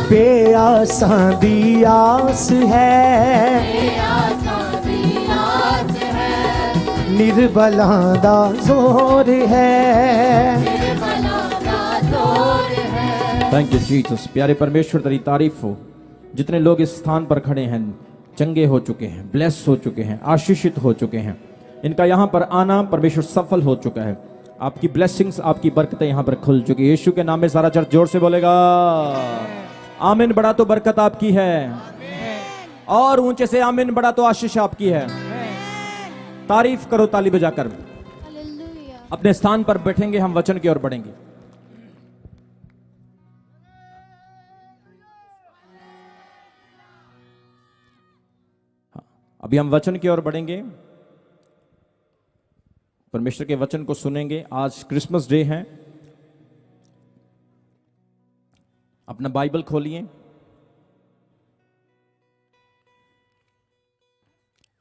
बेआसां दी आस है, निर्बलां दा जोर है। Thank you Jesus. प्यारे परमेश्वर तेरी तारीफ हो। जितने लोग इस स्थान पर खड़े हैं चंगे हो चुके हैं, ब्लेस हो चुके हैं, आशीषित हो चुके हैं, इनका यहाँ पर आना परमेश्वर सफल हो चुका है। आपकी ब्लेसिंग्स, आपकी बरकतें यहाँ पर खुल चुकी है। यीशु के नाम में सारा चर्च जोर से बोलेगा आमीन। बड़ा तो बरकत आपकी है, और ऊंचे से आमीन। बड़ा तो आशीष आपकी है। तारीफ करो ताली बजाकर। अपने स्थान पर बैठेंगे, हम वचन की ओर बढ़ेंगे। अभी हम वचन की ओर बढ़ेंगे, परमेश्वर के वचन को सुनेंगे। आज क्रिसमस डे है। अपना बाइबल खोलिए।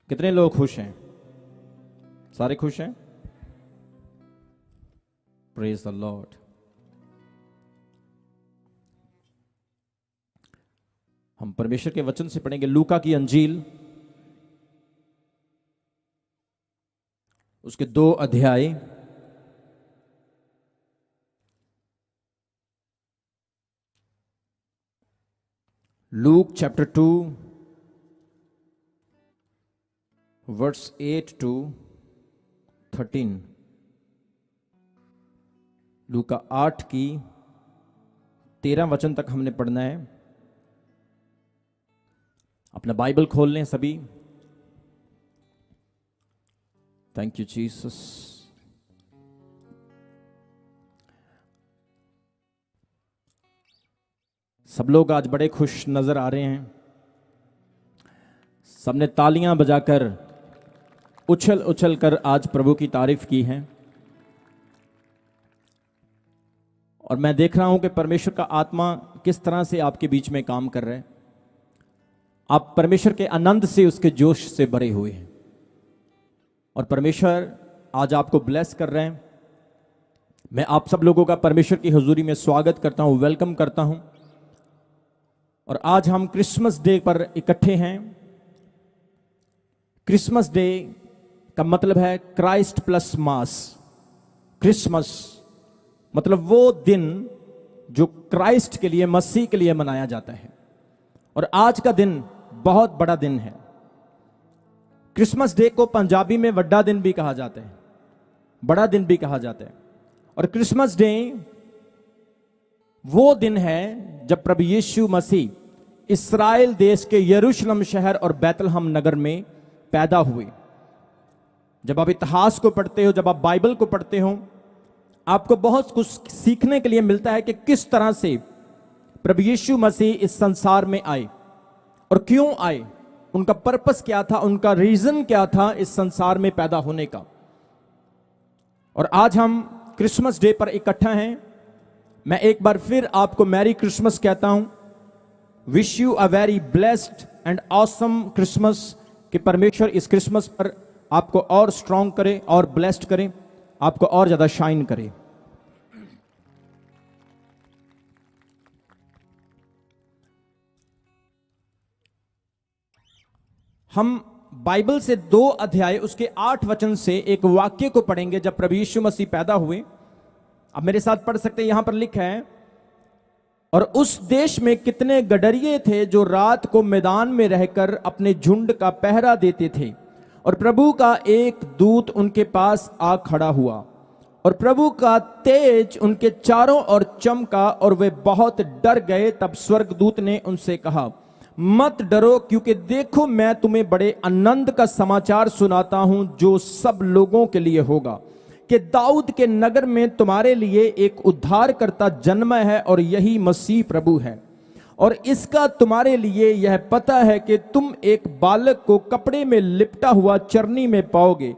कितने लोग खुश हैं? सारे खुश हैं? Praise the Lord. हम परमेश्वर के वचन से पढ़ेंगे लूका की अंजील, उसके 2 अध्याय। Luke chapter 2 verse 8 to 13। लूका 8 की 13 वचन तक हमने पढ़ना है। अपना बाइबल खोल लें सभी। Thank you Jesus. सब लोग आज बड़े खुश नजर आ रहे हैं। सबने तालियां बजाकर उछल उछल कर आज प्रभु की तारीफ की है। और मैं देख रहा हूं कि परमेश्वर का आत्मा किस तरह से आपके बीच में काम कर रहा है। आप परमेश्वर के आनंद से, उसके जोश से भरे हुए हैं, और परमेश्वर आज आपको ब्लेस कर रहे हैं। मैं आप सब लोगों का परमेश्वर की हुजूरी में स्वागत करता हूं, वेलकम करता हूं। और आज हम क्रिसमस डे पर इकट्ठे हैं। क्रिसमस डे का मतलब है क्राइस्ट प्लस मास। क्रिसमस मतलब वो दिन जो क्राइस्ट के लिए, मसीह के लिए मनाया जाता है। और आज का दिन बहुत बड़ा दिन है। क्रिसमस डे को पंजाबी में वड्डा दिन भी कहा जाता है, बड़ा दिन भी कहा जाता है। और क्रिसमस डे वो दिन है जब प्रभु यीशु मसीह इस्राएल देश के यरूशलेम शहर और बैतलहम नगर में पैदा हुए। जब आप इतिहास को पढ़ते हो, जब आप बाइबल को पढ़ते हो, आपको बहुत कुछ सीखने के लिए मिलता है कि किस तरह से प्रभु यीशु मसीह इस संसार में आए और क्यों आए, उनका पर्पस क्या था, उनका रीजन क्या था इस संसार में पैदा होने का। और आज हम क्रिसमस डे पर इकट्ठा हैं। मैं एक बार फिर आपको मैरी क्रिसमस कहता हूं। Wish you a very blessed and awesome Christmas. कि परमेश्वर इस क्रिसमस पर आपको और स्ट्रांग करे और ब्लेस्ड करे, आपको और ज्यादा शाइन करे। हम बाइबल से 2 अध्याय उसके 8 वचन से एक वाक्य को पढ़ेंगे जब प्रभु यीशु मसीह पैदा हुए। अब मेरे साथ पढ़ सकते हैं। यहां पर लिखा है, और उस देश में कितने गडरिये थे जो रात को मैदान में रहकर अपने झुंड का पहरा देते थे, और प्रभु का एक दूत उनके पास आ खड़ा हुआ, और प्रभु का तेज उनके चारों ओर चमका, और वे बहुत डर गए। तब स्वर्गदूत ने उनसे कहा, मत डरो, क्योंकि देखो मैं तुम्हें बड़े आनंद का समाचार सुनाता हूं जो सब लोगों के लिए होगा, कि दाऊद के नगर में तुम्हारे लिए एक उद्धारकर्ता जन्मा है, और यही मसीह प्रभु है। और इसका तुम्हारे लिए यह पता है कि तुम एक बालक को कपड़े में लिपटा हुआ चरनी में पाओगे।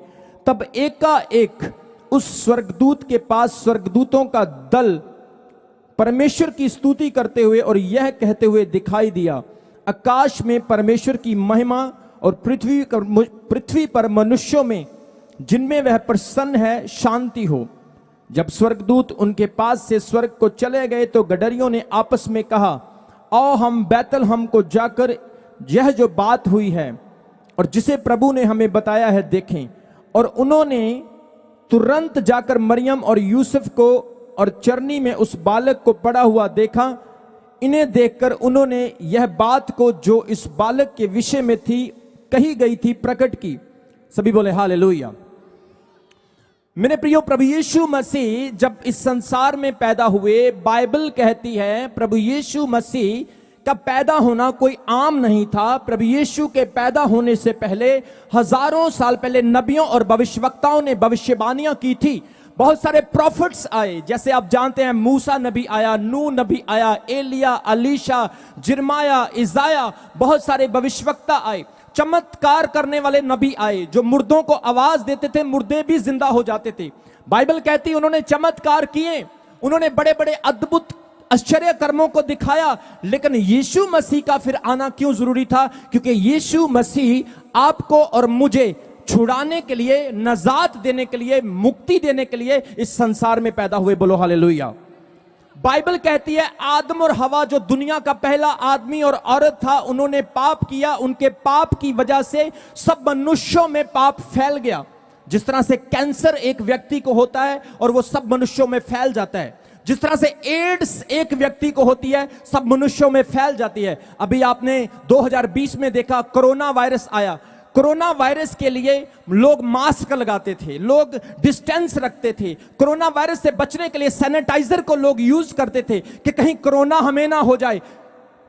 तब एकाएक उस स्वर्गदूत के पास स्वर्गदूतों का दल परमेश्वर की स्तुति करते हुए और यह कहते हुए दिखाई दिया, आकाश में परमेश्वर की महिमा और पृथ्वी पर मनुष्यों में जिनमें वह प्रसन्न है शांति हो। जब स्वर्गदूत उनके पास से स्वर्ग को चले गए तो गडरियों ने आपस में कहा, आओ हम बैतलहम को जाकर यह जो बात हुई है और जिसे प्रभु ने हमें बताया है देखें। और उन्होंने तुरंत जाकर मरियम और यूसुफ को और चरनी में उस बालक को पड़ा हुआ देखा। इन्हें देखकर उन्होंने यह बात को जो इस बालक के विषय में थी कही गई थी प्रकट की। सभी बोले हालेलुया। मेरे प्रियो, प्रभु यीशु मसीह जब इस संसार में पैदा हुए, बाइबल कहती है प्रभु यीशु मसीह का पैदा होना कोई आम नहीं था। प्रभु यीशु के पैदा होने से पहले हजारों साल पहले नबियों और भविष्यवक्ताओं ने भविष्यवाणियां की थी। बहुत सारे प्रॉफिट्स आए, जैसे आप जानते हैं मूसा नबी आया, नूह नबी आया, एलिया, अलीशा, जिर्माया, इजाया, बहुत सारे भविष्यवक्ता आए। चमत्कार करने वाले नबी आए जो मुर्दों को आवाज देते थे, मुर्दे भी जिंदा हो जाते थे। बाइबल कहती है उन्होंने चमत्कार किए, उन्होंने बड़े बड़े अद्भुत आश्चर्य कर्मों को दिखाया। लेकिन यीशु मसीह का फिर आना क्यों जरूरी था? क्योंकि यीशु मसीह आपको और मुझे छुड़ाने के लिए, नजात देने के लिए, मुक्ति देने के लिए इस संसार में पैदा हुए। बोलो हालेलुया। बाइबल कहती है आदम और हवा जो दुनिया का पहला आदमी और औरत था, उन्होंने पाप किया। उनके पाप की वजह से सब मनुष्यों में पाप फैल गया। जिस तरह से कैंसर एक व्यक्ति को होता है और वो सब मनुष्यों में फैल जाता है, जिस तरह से एड्स एक व्यक्ति को होती है, सब मनुष्यों में फैल जाती है। अभी आपने 2020 में देखा कोरोना वायरस आया। कोरोना वायरस के लिए लोग मास्क लगाते थे, लोग डिस्टेंस रखते थे। कोरोना वायरस से बचने के लिए सैनिटाइजर को लोग यूज करते थे कि कहीं कोरोना हमें ना हो जाए।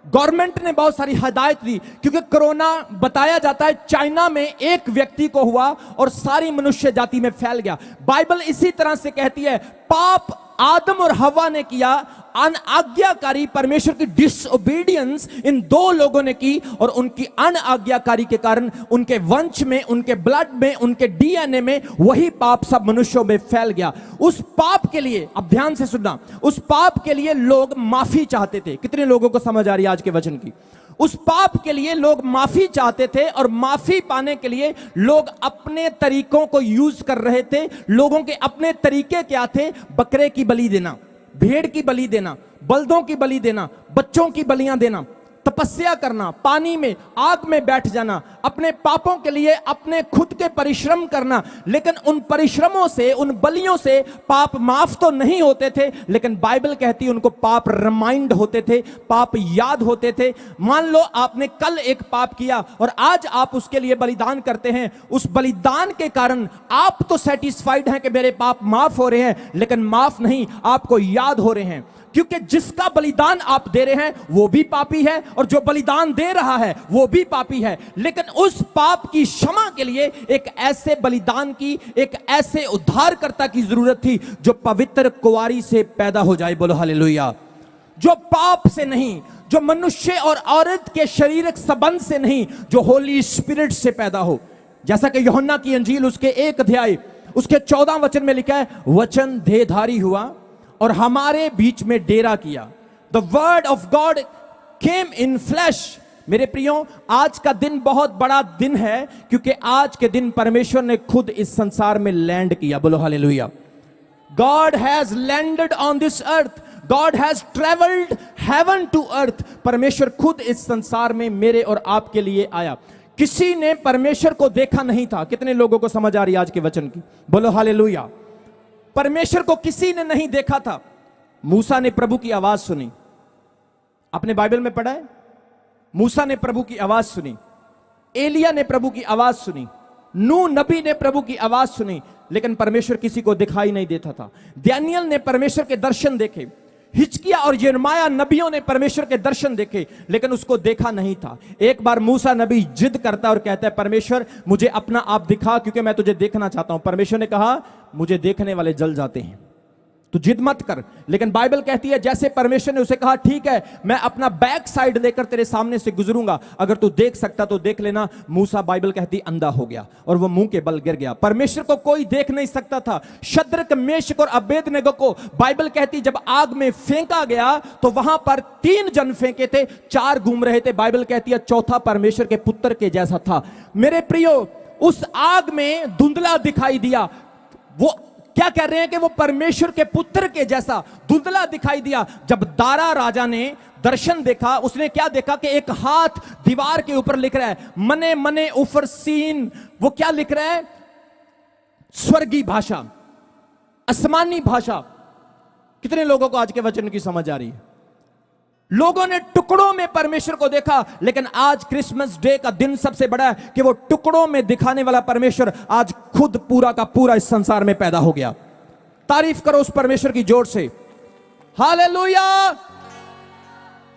गवर्नमेंट ने बहुत सारी हिदायत दी, क्योंकि कोरोना बताया जाता है चाइना में एक व्यक्ति को हुआ और सारी मनुष्य जाति में फैल गया। बाइबल इसी तरह से कहती है पाप आदम और हवा ने किया, अनाज्ञाकारी परमेश्वर की डिसओबीडियंस इन दो लोगों ने की, और उनकी अनाज्ञाकारी के कारण उनके वंश में, उनके ब्लड में, उनके डीएनए में वही पाप सब मनुष्यों में फैल गया। उस पाप के लिए, अब ध्यान से सुनना, उस पाप के लिए लोग माफी चाहते थे। कितने लोगों को समझ आ रही है आज के वचन की? उस पाप के लिए लोग माफी चाहते थे, और माफी पाने के लिए लोग अपने तरीकों को यूज कर रहे थे। लोगों के अपने तरीके क्या थे? बकरे की बलि देना, भेड़ की बलि देना, बल्दों की बलि देना, बच्चों की बलियां देना, तपस्या करना, पानी में आग में बैठ जाना, अपने पापों के लिए अपने खुद के परिश्रम करना। लेकिन उन परिश्रमों से, उन बलियों से पाप माफ तो नहीं होते थे, लेकिन बाइबल कहती है उनको पाप रिमाइंड होते थे, पाप याद होते थे। मान लो आपने कल एक पाप किया और आज आप उसके लिए बलिदान करते हैं। उस बलिदान के कारण आप तो सेटिस्फाइड हैं कि मेरे पाप माफ हो रहे हैं, लेकिन माफ नहीं, आपको याद हो रहे हैं, क्योंकि जिसका बलिदान आप दे रहे हैं वो भी पापी है और जो बलिदान दे रहा है वो भी पापी है। लेकिन उस पाप की क्षमा के लिए एक ऐसे बलिदान की, एक ऐसे उद्धारकर्ता की जरूरत थी जो पवित्र कुंवारी से पैदा हो जाए। बोलो हालेलुया। जो पाप से नहीं, जो मनुष्य और औरत के शारीरिक संबंध से नहीं, जो होली स्पिरिट से पैदा हो। जैसा कि यूहन्ना की अंजील उसके 1 अध्याय उसके 14 वचन में लिखा है, वचन देहधारी हुआ और हमारे बीच में डेरा किया। The word of God came in flash. मेरे प्रियो, आज का दिन बहुत बड़ा दिन है, क्योंकि आज के दिन परमेश्वर ने खुद इस संसार में लैंड किया। बोलो hallelujah. God has landed on this earth, God has travelled heaven to earth. परमेश्वर खुद इस संसार में मेरे और आपके लिए आया। किसी ने परमेश्वर को देखा नहीं था। कितने लोगों को समझ आ रही है आज के वचन की? बोलो हालेलुया। परमेश्वर को किसी ने नहीं देखा था। मूसा ने प्रभु की आवाज सुनी। आपने बाइबल में पढ़ा है, मूसा ने प्रभु की आवाज सुनी, एलिया ने प्रभु की आवाज सुनी, नूह नबी ने प्रभु की आवाज सुनी, लेकिन परमेश्वर किसी को दिखाई नहीं देता था। दानियल ने परमेश्वर के दर्शन देखे, हिजकिया और यिर्मयाह नबियों ने परमेश्वर के दर्शन देखे, लेकिन उसको देखा नहीं था। एक बार मूसा नबी जिद करता है और कहता है, परमेश्वर मुझे अपना आप दिखा, क्योंकि मैं तुझे देखना चाहता हूं। परमेश्वर ने कहा, मुझे देखने वाले जल जाते हैं, तू जिद मत कर। लेकिन बाइबल कहती है जैसे परमेश्वर ने उसे कहा, ठीक है मैं अपना बैक साइड लेकर तेरे सामने से गुजरूंगा, अगर तू देख सकता तो देख लेना। मूसा, बाइबल कहती अंधा हो गया और वो मुंह के बल गिर गया। परमेश्वर को कोई देख नहीं सकता था। शद्रक, मेशक और अबेदनगो को बाइबल कहती जब आग में फेंका गया तो वहां पर 3 जन फेंके थे, 4 घूम रहे थे। बाइबल कहती है चौथा परमेश्वर के पुत्र के जैसा था। मेरे प्रियो, उस आग में धुंधला दिखाई दिया। वो क्या कह रहे हैं कि वो परमेश्वर के पुत्र के जैसा धुंधला दिखाई दिया। जब दारा राजा ने दर्शन देखा, उसने क्या देखा कि एक हाथ दीवार के ऊपर लिख रहा है, मने मने उफर सीन। वो क्या लिख रहा है? स्वर्गीय भाषा, आसमानी भाषा। कितने लोगों को आज के वचन की समझ आ रही है? लोगों ने टुकड़ों में परमेश्वर को देखा, लेकिन आज क्रिसमस डे का दिन सबसे बड़ा है कि वो टुकड़ों में दिखाने वाला परमेश्वर आज खुद पूरा का पूरा इस संसार में पैदा हो गया। तारीफ करो उस परमेश्वर की जोर से, हालेलुया।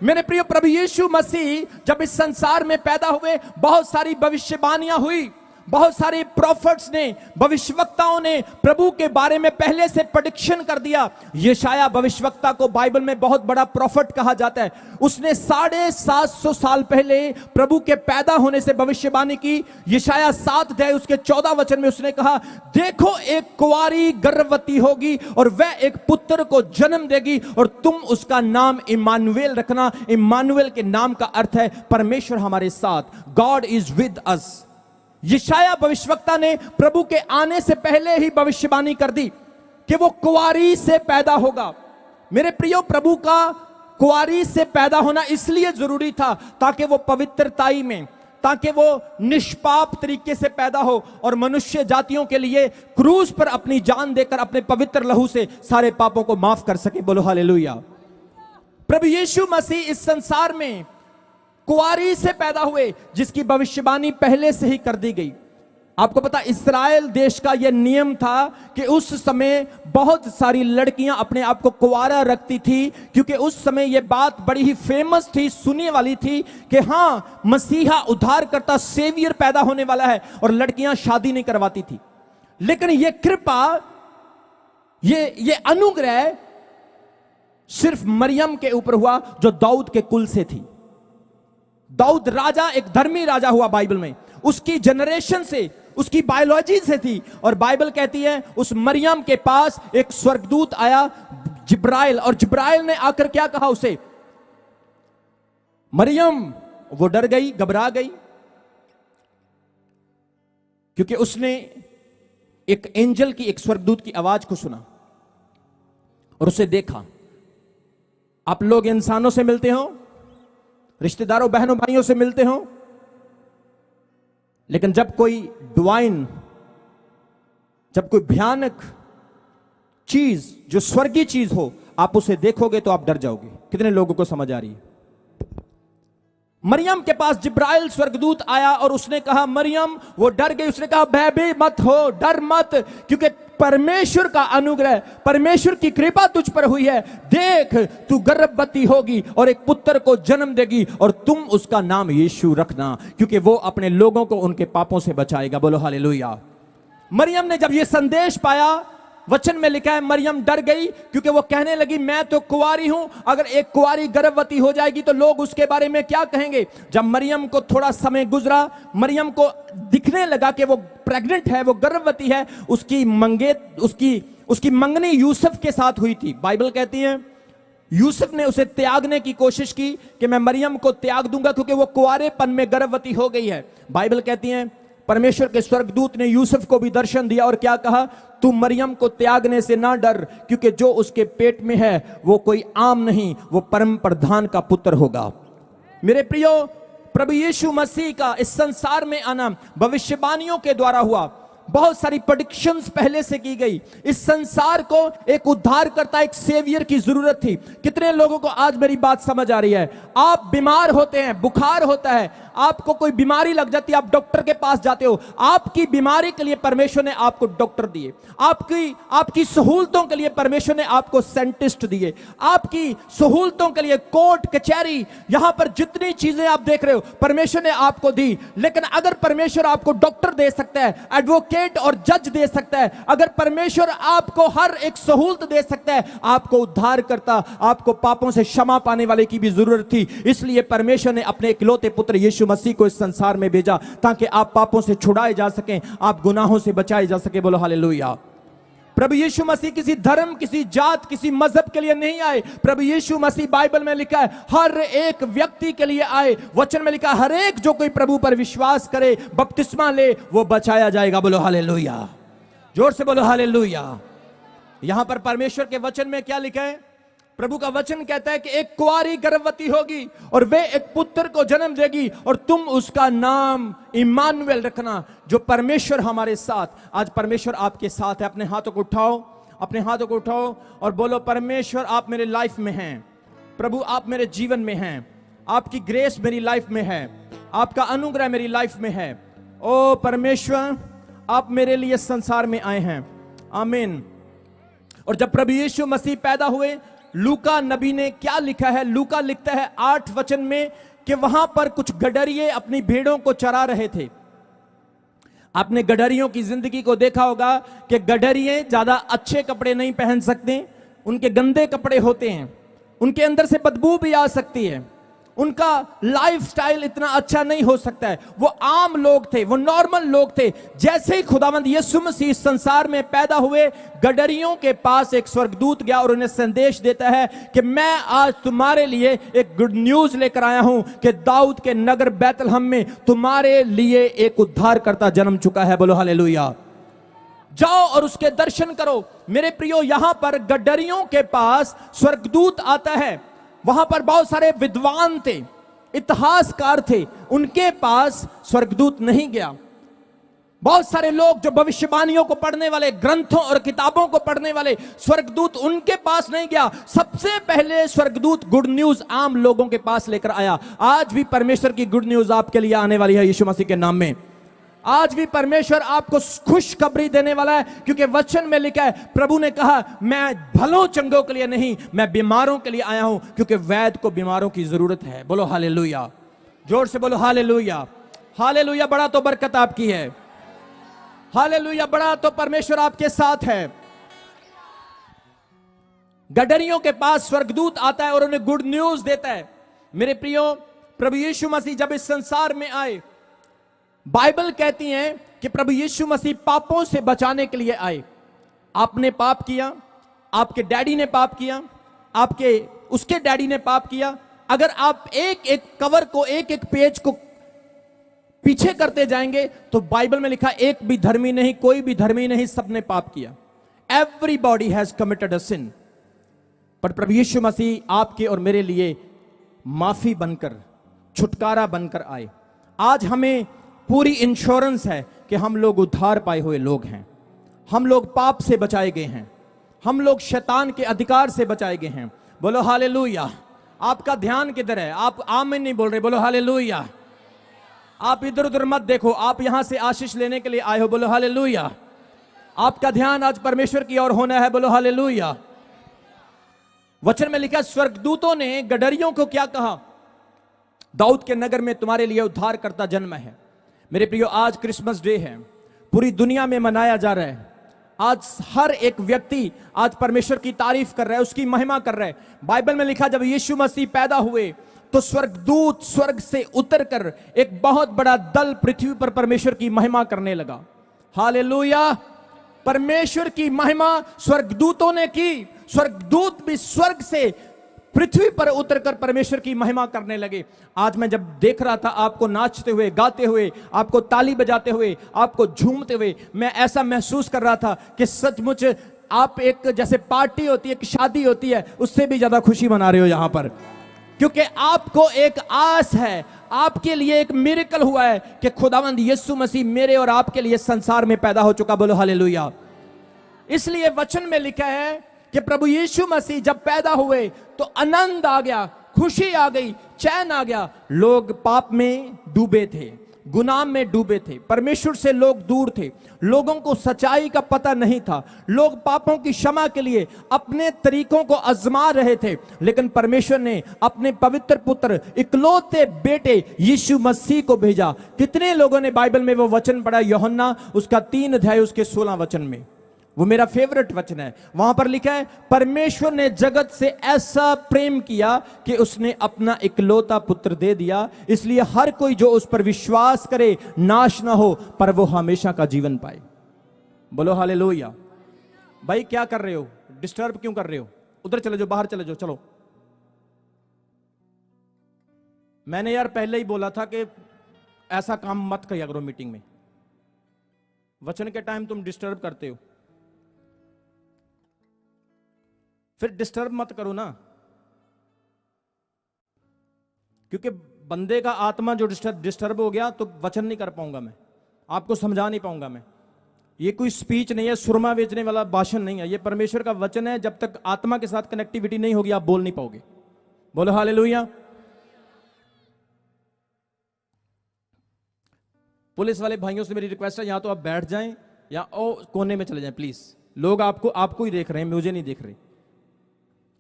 मेरे प्रिय, प्रभु यीशु मसीह जब इस संसार में पैदा हुए, बहुत सारी भविष्यवाणियां हुई, बहुत सारे प्रोफेट्स ने, भविष्यवक्ताओं ने प्रभु के बारे में पहले से प्रेडिक्शन कर दिया। यशाया भविष्यवक्ता को बाइबल में बहुत बड़ा प्रोफेट कहा जाता है। उसने 750 साल पहले प्रभु के पैदा होने से भविष्यवाणी की। यशाया 7 अध्याय उसके 14 वचन में उसने कहा, देखो एक कुंवारी गर्भवती होगी और वह एक पुत्र को जन्म देगी और तुम उसका नाम इम्मानुएल रखना। इम्मानुएल के नाम का अर्थ है परमेश्वर हमारे साथ, गॉड इज विद अस। यशाया भविष्यवक्ता ने प्रभु के आने से पहले ही भविष्यवाणी कर दी कि वो कुंवारी से पैदा होगा। मेरे प्रियो, प्रभु का कुंवारी से पैदा होना इसलिए जरूरी था ताकि वो पवित्रताई में, ताकि वो निष्पाप तरीके से पैदा हो और मनुष्य जातियों के लिए क्रूस पर अपनी जान देकर अपने पवित्र लहू से सारे पापों को माफ कर सके। बोलो हालेलुया। प्रभु यीशु मसीह इस संसार में कुंवारी से पैदा हुए, जिसकी भविष्यवाणी पहले से ही कर दी गई। आपको पता, इस्राएल देश का यह नियम था कि उस समय बहुत सारी लड़कियां अपने आप को कुंवारा रखती थी, क्योंकि उस समय यह बात बड़ी ही फेमस थी, सुनने वाली थी कि हां, मसीहा उद्धारकर्ता सेवियर पैदा होने वाला है, और लड़कियां शादी नहीं करवाती थी। लेकिन यह कृपा, यह अनुग्रह सिर्फ मरियम के ऊपर हुआ जो दाऊद के कुल से थी। दाऊद राजा एक धर्मी राजा हुआ बाइबल में, उसकी जनरेशन से, उसकी बायोलॉजी से थी। और बाइबल कहती है उस मरियम के पास एक स्वर्गदूत आया, जिब्राइल, और जिब्राइल ने आकर क्या कहा उसे? मरियम। वो डर गई, घबरा गई, क्योंकि उसने एक एंजल की, एक स्वर्गदूत की आवाज को सुना और उसे देखा। आप लोग इंसानों से मिलते हो, रिश्तेदारों बहनों भाइयों से मिलते हो, लेकिन जब कोई डिवाइन, जब कोई भयानक चीज जो स्वर्गीय चीज हो, आप उसे देखोगे तो आप डर जाओगे। कितने लोगों को समझ आ रही है? मरियम के पास जिब्राइल स्वर्गदूत आया और उसने कहा, मरियम, वो डर गई। उसने कहा, भय मत हो, डर मत, क्योंकि परमेश्वर का अनुग्रह, परमेश्वर की कृपा तुझ पर हुई है। देख, तू गर्भवती होगी और एक पुत्र को जन्म देगी और तुम उसका नाम यीशु रखना, क्योंकि वो अपने लोगों को उनके पापों से बचाएगा। बोलो हालेलुया। मरियम ने जब यह संदेश पाया, वचन में लिखा है मरियम डर गई, क्योंकि वो कहने लगी, मैं तो कुंवारी हूं, अगर एक कुंवारी गर्भवती हो जाएगी तो लोग उसके बारे में क्या कहेंगे। जब मरियम को थोड़ा समय गुजरा, मरियम को दिखने लगा कि वो प्रेग्नेंट है, वो गर्भवती है। उसकी मंगनी यूसुफ के साथ हुई थी। बाइबल कहती है यूसुफ ने उसे त्यागने की कोशिश की कि मैं मरियम को त्याग दूंगा, क्योंकि वो कुंवारेपन में गर्भवती हो गई है। बाइबल कहती है परमेश्वर के स्वर्गदूत ने यूसुफ को भी दर्शन दिया और क्या कहा, तू मरियम को त्यागने से ना डर, क्योंकि जो उसके पेट में है वो कोई आम नहीं, वो परम प्रधान का पुत्र होगा। मेरे प्रियो, प्रभु यीशु मसीह का इस संसार में आना भविष्यवाणियों के द्वारा हुआ। बहुत सारी प्रेडिक्शंस पहले से की गई। इस संसार को एक उद्धारकर्ता, एक सेवियर की जरूरत थी। कितने लोगों को आज मेरी बात समझ आ रही है? आप बीमार होते हैं, बुखार होता है, आपको कोई बीमारी लग जाती है, आप डॉक्टर के पास जाते हो। आपकी बीमारी के लिए परमेश्वर ने आपको डॉक्टर दिए, आपकी सहूलतों के लिए परमेश्वर ने आपको साइंटिस्ट दिए, आपकी सहूलतों के लिए कोर्ट कचहरी, यहां पर जितनी चीजें आप देख रहे हो परमेश्वर ने आपको दी। लेकिन अगर परमेश्वर आपको डॉक्टर दे सकता है, एडवोकेट और जज दे सकता है, अगर परमेश्वर आपको हर एक सहूलत दे सकता है, आपको उद्धार करता, आपको पापों से क्षमा पाने वाले की भी जरूरत थी। इसलिए परमेश्वर ने अपने इकलौते पुत्र यीशु मसीह को इस संसार में भेजा, ताकि आप पापों से छुड़ाए जा सकें, आप गुनाहों से बचाए जा सके। बोलो हालेलुया। प्रभु यीशु मसीह किसी धर्म, किसी जात, किसी मजहब के लिए नहीं आए। प्रभु यीशु मसीह, बाइबल में लिखा है, हर एक व्यक्ति के लिए आए। वचन में लिखा, हर एक जो कोई प्रभु पर विश्वास करे, बपतिस्मा ले, वो बचाया जाएगा। बोलो हालेलुया। जोर से बोलो हालेलुया। यहां पर परमेश्वर के वचन में क्या लिखा है? प्रभु का वचन कहता है कि एक कुंवारी गर्भवती होगी और वे एक पुत्र को जन्म देगी और तुम उसका नाम इम्मानुएल रखना, जो परमेश्वर हमारे साथ। आज परमेश्वर आपके साथ है। अपने हाथों को उठाओ, अपने हाथों को उठाओ और बोलो, परमेश्वर आप मेरे लाइफ में हैं, प्रभु आप मेरे जीवन में हैं, आपकी ग्रेस मेरी लाइफ में है, आपका अनुग्रह मेरी लाइफ में है। ओ परमेश्वर, आप मेरे लिए संसार में आए हैं। आमीन। और जब प्रभु यीशु मसीह पैदा हुए, लूका नबी ने क्या लिखा है? लूका लिखता है 8 वचन में कि वहां पर कुछ गडरिये अपनी भेड़ों को चरा रहे थे। आपने गडरियों की जिंदगी को देखा होगा कि गडरिये ज्यादा अच्छे कपड़े नहीं पहन सकते, उनके गंदे कपड़े होते हैं, उनके अंदर से बदबू भी आ सकती है, उनका लाइफस्टाइल इतना अच्छा नहीं हो सकता है। वो आम लोग थे, वो नॉर्मल लोग थे। जैसे ही खुदावंद यीशु मसीह संसार में पैदा हुए, गडरियों के पास एक स्वर्गदूत गया और उन्हें संदेश देता है कि मैं आज तुम्हारे लिए एक गुड न्यूज लेकर आया हूं कि दाऊद के नगर बैतलहम में तुम्हारे लिए एक उद्धारकर्ता जन्म चुका है। बोलो हालेलुया। जाओ और उसके दर्शन करो। मेरे प्रियो, यहां पर गडरियों के पास स्वर्गदूत आता है। वहां पर बहुत सारे विद्वान थे, इतिहासकार थे, उनके पास स्वर्गदूत नहीं गया। बहुत सारे लोग जो भविष्यवाणियों को पढ़ने वाले, ग्रंथों और किताबों को पढ़ने वाले, स्वर्गदूत उनके पास नहीं गया। सबसे पहले स्वर्गदूत गुड न्यूज आम लोगों के पास लेकर आया। आज भी परमेश्वर की गुड न्यूज आपके लिए आने वाली है यीशु मसीह के नाम में। आज भी परमेश्वर आपको खुशखबरी देने वाला है, क्योंकि वचन में लिखा है, प्रभु ने कहा मैं भलों चंगों के लिए नहीं, मैं बीमारों के लिए आया हूं, क्योंकि वैद्य को बीमारों की जरूरत है। बोलो हालेलुया। जोर से बोलो हालेलुया। हालेलुया। बड़ा तो बरकत आपकी है। हालेलुया। बड़ा तो परमेश्वर आपके साथ है। गडरियों के पास स्वर्गदूत आता है और उन्हें गुड न्यूज देता है। मेरे प्रियो, प्रभु यीशु मसीह जब इस संसार में आए, बाइबल कहती है कि प्रभु यीशु मसीह पापों से बचाने के लिए आए। आपने पाप किया, आपके डैडी ने पाप किया, उसके डैडी ने पाप किया। अगर आप एक एक कवर को, एक एक पेज को पीछे करते जाएंगे तो बाइबल में लिखा एक भी धर्मी नहीं, कोई भी धर्मी नहीं, सबने पाप किया। एवरीबॉडी हैज कमिटेड अ सिन। पर प्रभु यीशु मसीह आपके और मेरे लिए माफी बनकर, छुटकारा बनकर आए। आज हमें पूरी इंश्योरेंस है कि हम लोग उद्धार पाए हुए लोग हैं, हम लोग पाप से बचाए गए हैं, हम लोग शैतान के अधिकार से बचाए गए हैं। बोलो हालेलुया। आपका ध्यान किधर है? आप आमीन नहीं बोल रहे। बोलो हालेलुया। आप इधर उधर मत देखो, आप यहां से आशीष लेने के लिए आए हो। बोलो हालेलुया। आपका ध्यान आज परमेश्वर की ओर होना है। बोलो हालेलुया। वचन में लिखा, स्वर्गदूतों ने गडरियों को क्या कहा? दाऊद के नगर में तुम्हारे लिए उद्धारकर्ता जन्म है। मेरे प्रियो, आज क्रिसमस डे है, पूरी दुनिया में मनाया जा रहा है। आज हर एक व्यक्ति आज परमेश्वर की तारीफ कर रहा है, उसकी महिमा कर रहा है। बाइबल में लिखा, जब यीशु मसीह पैदा हुए तो स्वर्गदूत स्वर्ग से उतरकर एक बहुत बड़ा दल पृथ्वी पर परमेश्वर की महिमा करने लगा। हालेलुया। परमेश्वर की महिमा स्वर्गदूतों ने की। स्वर्गदूत भी स्वर्ग से पृथ्वी पर उतरकर परमेश्वर की महिमा करने लगे। आज मैं जब देख रहा था आपको नाचते हुए, गाते हुए, आपको ताली बजाते हुए, आपको झूमते हुए, मैं ऐसा महसूस कर रहा था कि सचमुच आप एक, जैसे पार्टी होती है, एक शादी होती है, उससे भी ज्यादा खुशी मना रहे हो यहां पर, क्योंकि आपको एक आस है, आपके लिए एक मिरेकल हुआ है कि खुदावंद यीशु मसीह मेरे और आपके लिए संसार में पैदा हो चुका। बोलो हालेलुया। इसलिए वचन में लिखा है कि प्रभु यीशु मसीह जब पैदा हुए तो आनंद आ गया, खुशी आ गई, चैन आ गया। लोग पाप में डूबे थे, गुनाह में डूबे थे, परमेश्वर से लोग दूर थे, लोगों को सच्चाई का पता नहीं था, लोग पापों की क्षमा के लिए अपने तरीकों को आजमा रहे थे। लेकिन परमेश्वर ने अपने पवित्र पुत्र, इकलौते बेटे यीशु मसीह को भेजा। कितने लोगों ने बाइबल में वो वचन पढ़ा? यूहन्ना उसका 3 अध्याय उसके 16 वचन में, वो मेरा फेवरेट वचन है। वहां पर लिखा है, परमेश्वर ने जगत से ऐसा प्रेम किया कि उसने अपना इकलौता पुत्र दे दिया, इसलिए हर कोई जो उस पर विश्वास करे नाश ना हो, पर वो हमेशा का जीवन पाए। बोलो हालेलुया। भाई क्या कर रहे हो? डिस्टर्ब क्यों कर रहे हो? उधर चले जाओ, बाहर चले जाओ। चलो, मैंने यार पहले ही बोला था कि ऐसा काम मत किया करो मीटिंग में। वचन के टाइम तुम डिस्टर्ब करते हो, फिर डिस्टर्ब मत करो ना। क्योंकि बंदे का आत्मा जो डिस्टर्ब हो गया तो वचन नहीं कर पाऊंगा मैं, आपको समझा नहीं पाऊंगा मैं। ये कोई स्पीच नहीं है, सुरमा बेचने वाला भाषण नहीं है, ये परमेश्वर का वचन है। जब तक आत्मा के साथ कनेक्टिविटी नहीं होगी आप बोल नहीं पाओगे। बोलो हालेलुया। पुलिस वाले भाइयों से मेरी रिक्वेस्ट है, या तो आप बैठ जाएं या कोने में चले जाएं प्लीज। लोग आपको ही देख रहे हैं, मुझे नहीं देख रहे।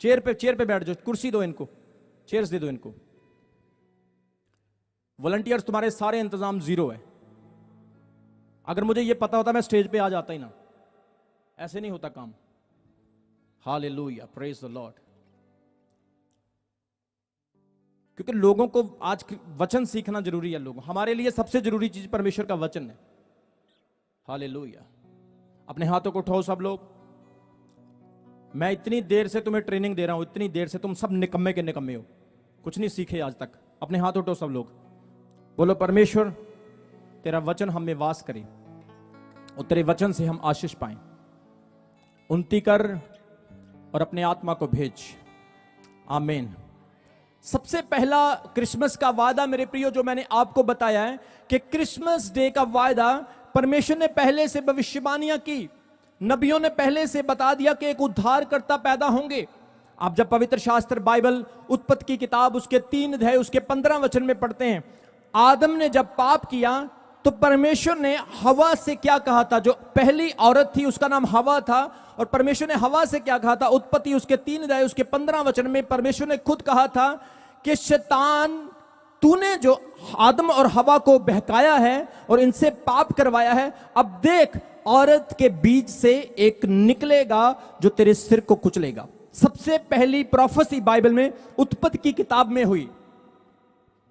चेयर पे बैठ जाओ, कुर्सी दो इनको, चेयर्स दे दो इनको। वॉलंटियर्स तुम्हारे सारे इंतजाम जीरो है। अगर मुझे ये पता होता मैं स्टेज पे आ जाता ही ना, ऐसे नहीं होता काम। Hallelujah, praise the Lord. क्योंकि लोगों को आज वचन सीखना जरूरी है। लोगों, हमारे लिए सबसे जरूरी चीज परमेश्वर का वचन है। हालेलुया। अपने हाथों को उठाओ सब लोग। मैं इतनी देर से तुम्हें ट्रेनिंग दे रहा हूं, इतनी देर से तुम सब निकम्मे के निकम्मे हो, कुछ नहीं सीखे आज तक। अपने हाथ उठाओ सब लोग, बोलो परमेश्वर तेरा वचन हम में वास करे और तेरे वचन से हम आशीष पाएं। उन्नति कर और अपने आत्मा को भेज। आमीन। सबसे पहला क्रिसमस का वादा मेरे प्रियो जो मैंने आपको बताया है कि क्रिसमस डे का वादा परमेश्वर ने पहले से भविष्यवाणियां की, नबियों ने पहले से बता दिया कि एक उद्धारकर्ता पैदा होंगे। आप जब पवित्र शास्त्र बाइबल उत्पत्ति की किताब उसके 3 अध्याय उसके 15 वचन में पढ़ते हैं, आदम ने जब पाप किया तो परमेश्वर ने हवा से क्या कहा था? जो पहली औरत थी उसका नाम हवा था, और परमेश्वर ने हवा से क्या कहा था? उत्पत्ति उसके 3 अध्याय उसके 15 वचन में परमेश्वर ने खुद कहा था कि शैतान, तूने जो आदम और हवा को बहकाया है और इनसे पाप करवाया है, अब देख औरत के बीज से एक निकलेगा जो तेरे सिर को कुचलेगा। सबसे पहली प्रोफेसी बाइबल में उत्पत्ति की किताब में हुई।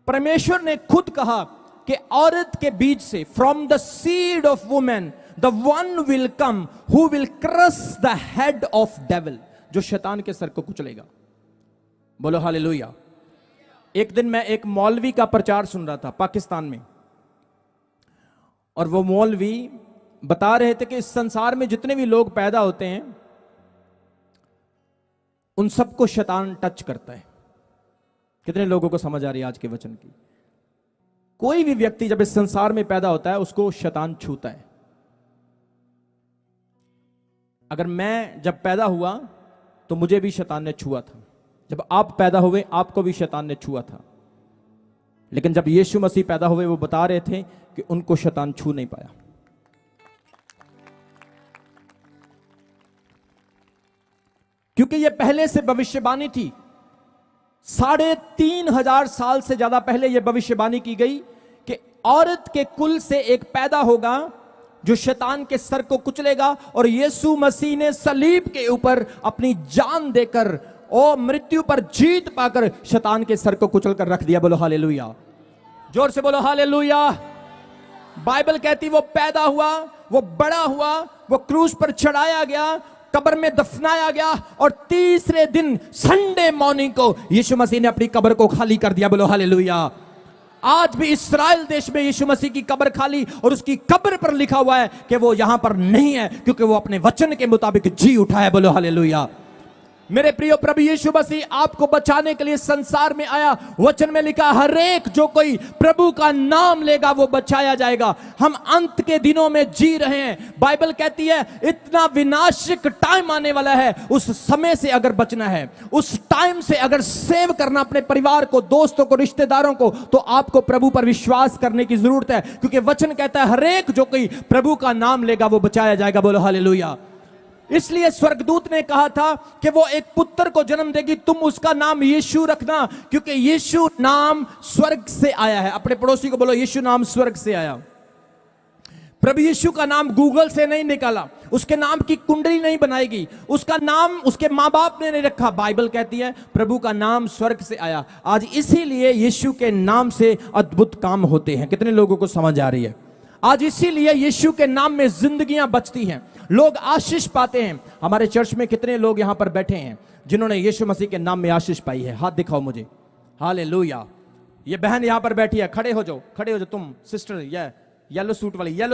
परमेश्वर ने खुद कहा कि औरत के बीज से, from the seed of women the one will come who will crush the head of devil, जो शैतान के सर को कुचलेगा। बोलो हालेलुया। एक दिन मैं एक मौलवी का प्रचार सुन रहा था पाकिस्तान में, और वो मौलवी बता रहे थे कि इस संसार में जितने भी लोग पैदा होते हैं उन सबको शैतान टच करता है। कितने लोगों को समझ आ रही है आज के वचन की? कोई भी व्यक्ति जब इस संसार में पैदा होता है उसको शैतान छूता है। अगर मैं जब पैदा हुआ तो मुझे भी शैतान ने छुआ था, जब आप पैदा हुए आपको भी शैतान ने छुआ था, लेकिन जब यीशु मसीह पैदा हुए वो बता रहे थे कि उनको शैतान छू नहीं पाया। क्योंकि ये पहले से भविष्यवाणी थी। 3,500 साल से ज्यादा पहले यह भविष्यवाणी की गई कि औरत के कुल से एक पैदा होगा जो शैतान के सर को कुचलेगा, और यीशु मसीह ने सलीब के ऊपर अपनी जान देकर और मृत्यु पर जीत पाकर शैतान के सर को कुचल कर रख दिया। बोलो हालेलुया, जोर से बोलो हालेलुया। बाइबल कहती वो पैदा हुआ, वो बड़ा हुआ, वो क्रूस पर चढ़ाया गया, कब्र में दफनाया गया, और तीसरे दिन संडे मॉर्निंग को यीशु मसीह ने अपनी कब्र को खाली कर दिया। बोलो हालेलुया। आज भी इस्राएल देश में यीशु मसीह की कब्र खाली, और उसकी कब्र पर लिखा हुआ है कि वो यहां पर नहीं है क्योंकि वो अपने वचन के मुताबिक जी उठा है। बोलो हालेलुया। मेरे प्रिय, प्रभु यीशु मसीह आपको बचाने के लिए संसार में आया। वचन में लिखा, हर एक जो कोई प्रभु का नाम लेगा वो बचाया जाएगा। हम अंत के दिनों में जी रहे हैं। बाइबल कहती है इतना विनाशक टाइम आने वाला है, उस समय से अगर बचना है, उस टाइम से अगर सेव करना अपने परिवार को, दोस्तों को, रिश्तेदारों को, तो आपको प्रभु पर विश्वास करने की जरूरत है, क्योंकि वचन कहता है हर एक जो कोई प्रभु का नाम लेगा वो बचाया जाएगा। बोलो हालेलुया। इसलिए स्वर्गदूत ने कहा था कि वो एक पुत्र को जन्म देगी, तुम उसका नाम यीशु रखना, क्योंकि यीशु नाम स्वर्ग से आया है। अपने पड़ोसी को बोलो यीशु नाम स्वर्ग से आया। प्रभु यीशु का नाम गूगल से नहीं निकाला, उसके नाम की कुंडली नहीं बनाएगी, उसका नाम उसके मां बाप ने नहीं रखा। बाइबल कहती है प्रभु का नाम स्वर्ग से आया। आज इसीलिए यीशु के नाम से अद्भुत काम होते हैं। कितने लोगों को समझ आ रही है? आज इसीलिए यीशु के नाम में जिंदगियां बचती हैं, लोग आशीष पाते हैं। हमारे चर्च में कितने लोग यहां पर बैठे हैं जिन्होंने यीशु मसीह के नाम में आशीष पाई है? हाथ दिखाओ मुझे। हालेलुया। ये बहन यहां पर बैठी है, खड़े हो जाओ, खड़े हो जाओ तुम सिस्टर। ये येलो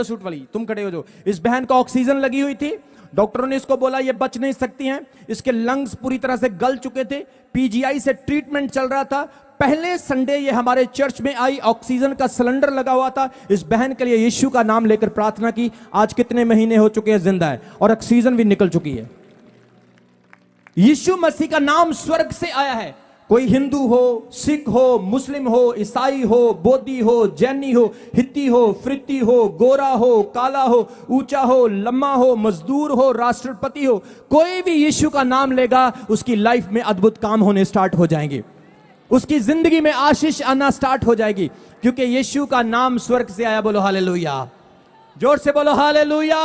सूट वाली तुम खड़े हो जो। इस बहन को ऑक्सीजन लगी हुई थी, डॉक्टरों ने इसको बोला ये बच नहीं सकती हैं, इसके लंग्स पूरी तरह से गल चुके थे, पीजीआई से ट्रीटमेंट चल रहा था। पहले संडे ये हमारे चर्च में आई, ऑक्सीजन का सिलेंडर लगा हुआ था। इस बहन के लिए यीशु का नाम लेकर प्रार्थना की। आज कितने महीने हो चुके हैं, जिंदा है और ऑक्सीजन भी निकल चुकी है। यीशु मसीह का नाम स्वर्ग से आया है। कोई हिंदू हो, सिख हो, मुस्लिम हो, ईसाई हो, बोधी हो, जैनी हो, हित्ती हो, फ्रिती हो, गोरा हो, काला हो, ऊंचा हो, लम्बा हो, मजदूर हो, राष्ट्रपति हो, कोई भी यीशु का नाम लेगा उसकी लाइफ में अद्भुत काम होने स्टार्ट हो जाएंगे, उसकी जिंदगी में आशीष आना स्टार्ट हो जाएगी, क्योंकि यीशु का नाम स्वर्ग से आया। बोलो हालेलुया, जोर से बोलो हालेलुया।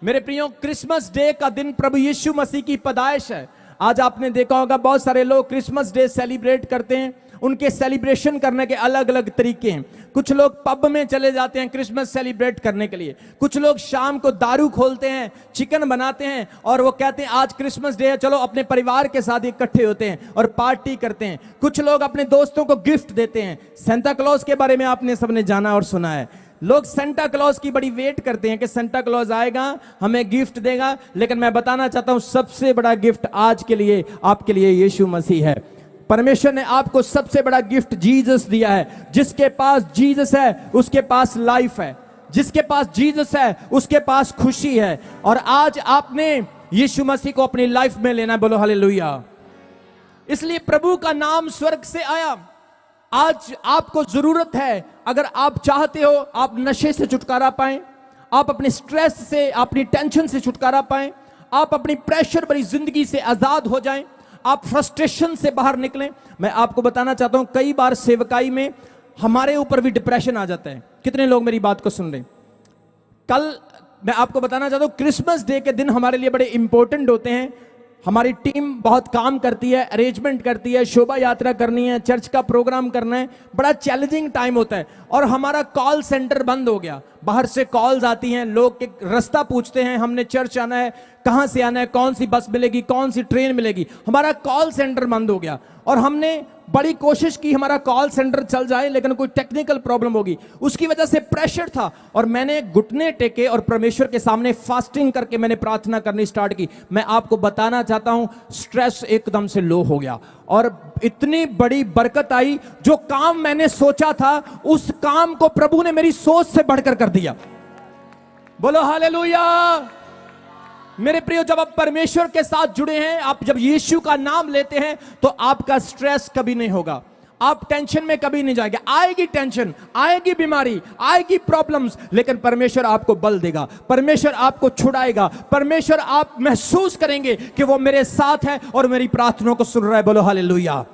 मेरे प्रियो, क्रिसमस डे का दिन प्रभु यीशु मसीह की पैदाइश है। आज आपने देखा होगा बहुत सारे लोग क्रिसमस डे सेलिब्रेट करते हैं। उनके सेलिब्रेशन करने के अलग अलग तरीके हैं। कुछ लोग पब में चले जाते हैं क्रिसमस सेलिब्रेट करने के लिए, कुछ लोग शाम को दारू खोलते हैं, चिकन बनाते हैं और वो कहते हैं आज क्रिसमस डे है, चलो अपने परिवार के साथ इकट्ठे होते हैं और पार्टी करते हैं। कुछ लोग अपने दोस्तों को गिफ्ट देते हैं। सेंटा क्लॉज के बारे में आपने सबने जाना और सुना है। लोग सेंटा क्लॉज की बड़ी वेट करते हैं कि सेंटा क्लॉज आएगा, हमें गिफ्ट देगा, लेकिन मैं बताना चाहता हूं सबसे बड़ा गिफ्ट आज के लिए आपके लिए यीशु मसीह है। परमेश्वर ने आपको सबसे बड़ा गिफ्ट जीसस दिया है। जिसके पास जीसस है उसके पास लाइफ है, जिसके पास जीसस है उसके पास खुशी है। और आज आपने यीशु मसीह को अपनी लाइफ में लेना है। बोलो हालेलुया। इसलिए प्रभु का नाम स्वर्ग से आया। आज आपको जरूरत है, अगर आप चाहते हो आप नशे से छुटकारा पाएं, आप अपने स्ट्रेस से, अपनी टेंशन से छुटकारा पाएं, आप अपनी प्रेशर भरी जिंदगी से आजाद हो जाएं, आप फ्रस्ट्रेशन से बाहर निकलें। मैं आपको बताना चाहता हूं कई बार सेवकाई में हमारे ऊपर भी डिप्रेशन आ जाता है। कितने लोग मेरी बात को सुन रहे? कल मैं आपको बताना चाहता हूं क्रिसमस डे के दिन हमारे लिए बड़े इंपॉर्टेंट होते हैं। हमारी टीम बहुत काम करती है, अरेंजमेंट करती है, शोभा यात्रा करनी है, चर्च का प्रोग्राम करना है, बड़ा चैलेंजिंग टाइम होता है। और हमारा कॉल सेंटर बंद हो गया, बाहर से कॉल्स आती हैं, लोग रास्ता पूछते हैं, हमने चर्च आना है, कहां से आना है, कौन सी बस मिलेगी, कौन सी ट्रेन मिलेगी। हमारा कॉल सेंटर बंद हो गया और हमने बड़ी कोशिश की हमारा कॉल सेंटर चल जाए, लेकिन कोई टेक्निकल प्रॉब्लम होगी, उसकी वजह से प्रेशर था। और मैंने घुटने टेके और परमेश्वर के सामने फास्टिंग करके मैंने प्रार्थना करनी स्टार्ट की। मैं आपको बताना चाहता हूं स्ट्रेस एकदम से लो हो गया और इतनी बड़ी बरकत आई। जो काम मैंने सोचा था उस काम को प्रभु ने मेरी सोच से बढ़कर कर दिया। बोलो हालेलुया। मेरे प्रियो, जब आप परमेश्वर के साथ जुड़े हैं, आप जब यीशु का नाम लेते हैं तो आपका स्ट्रेस कभी नहीं होगा, आप टेंशन में कभी नहीं जाएंगे। आएगी टेंशन, आएगी बीमारी, आएगी प्रॉब्लम्स, लेकिन परमेश्वर आपको बल देगा, परमेश्वर आपको छुड़ाएगा, परमेश्वर आप महसूस करेंगे कि वो मेरे साथ है और मेरी प्रार्थनाओं को सुन रहा है। बोलो हालेलुया।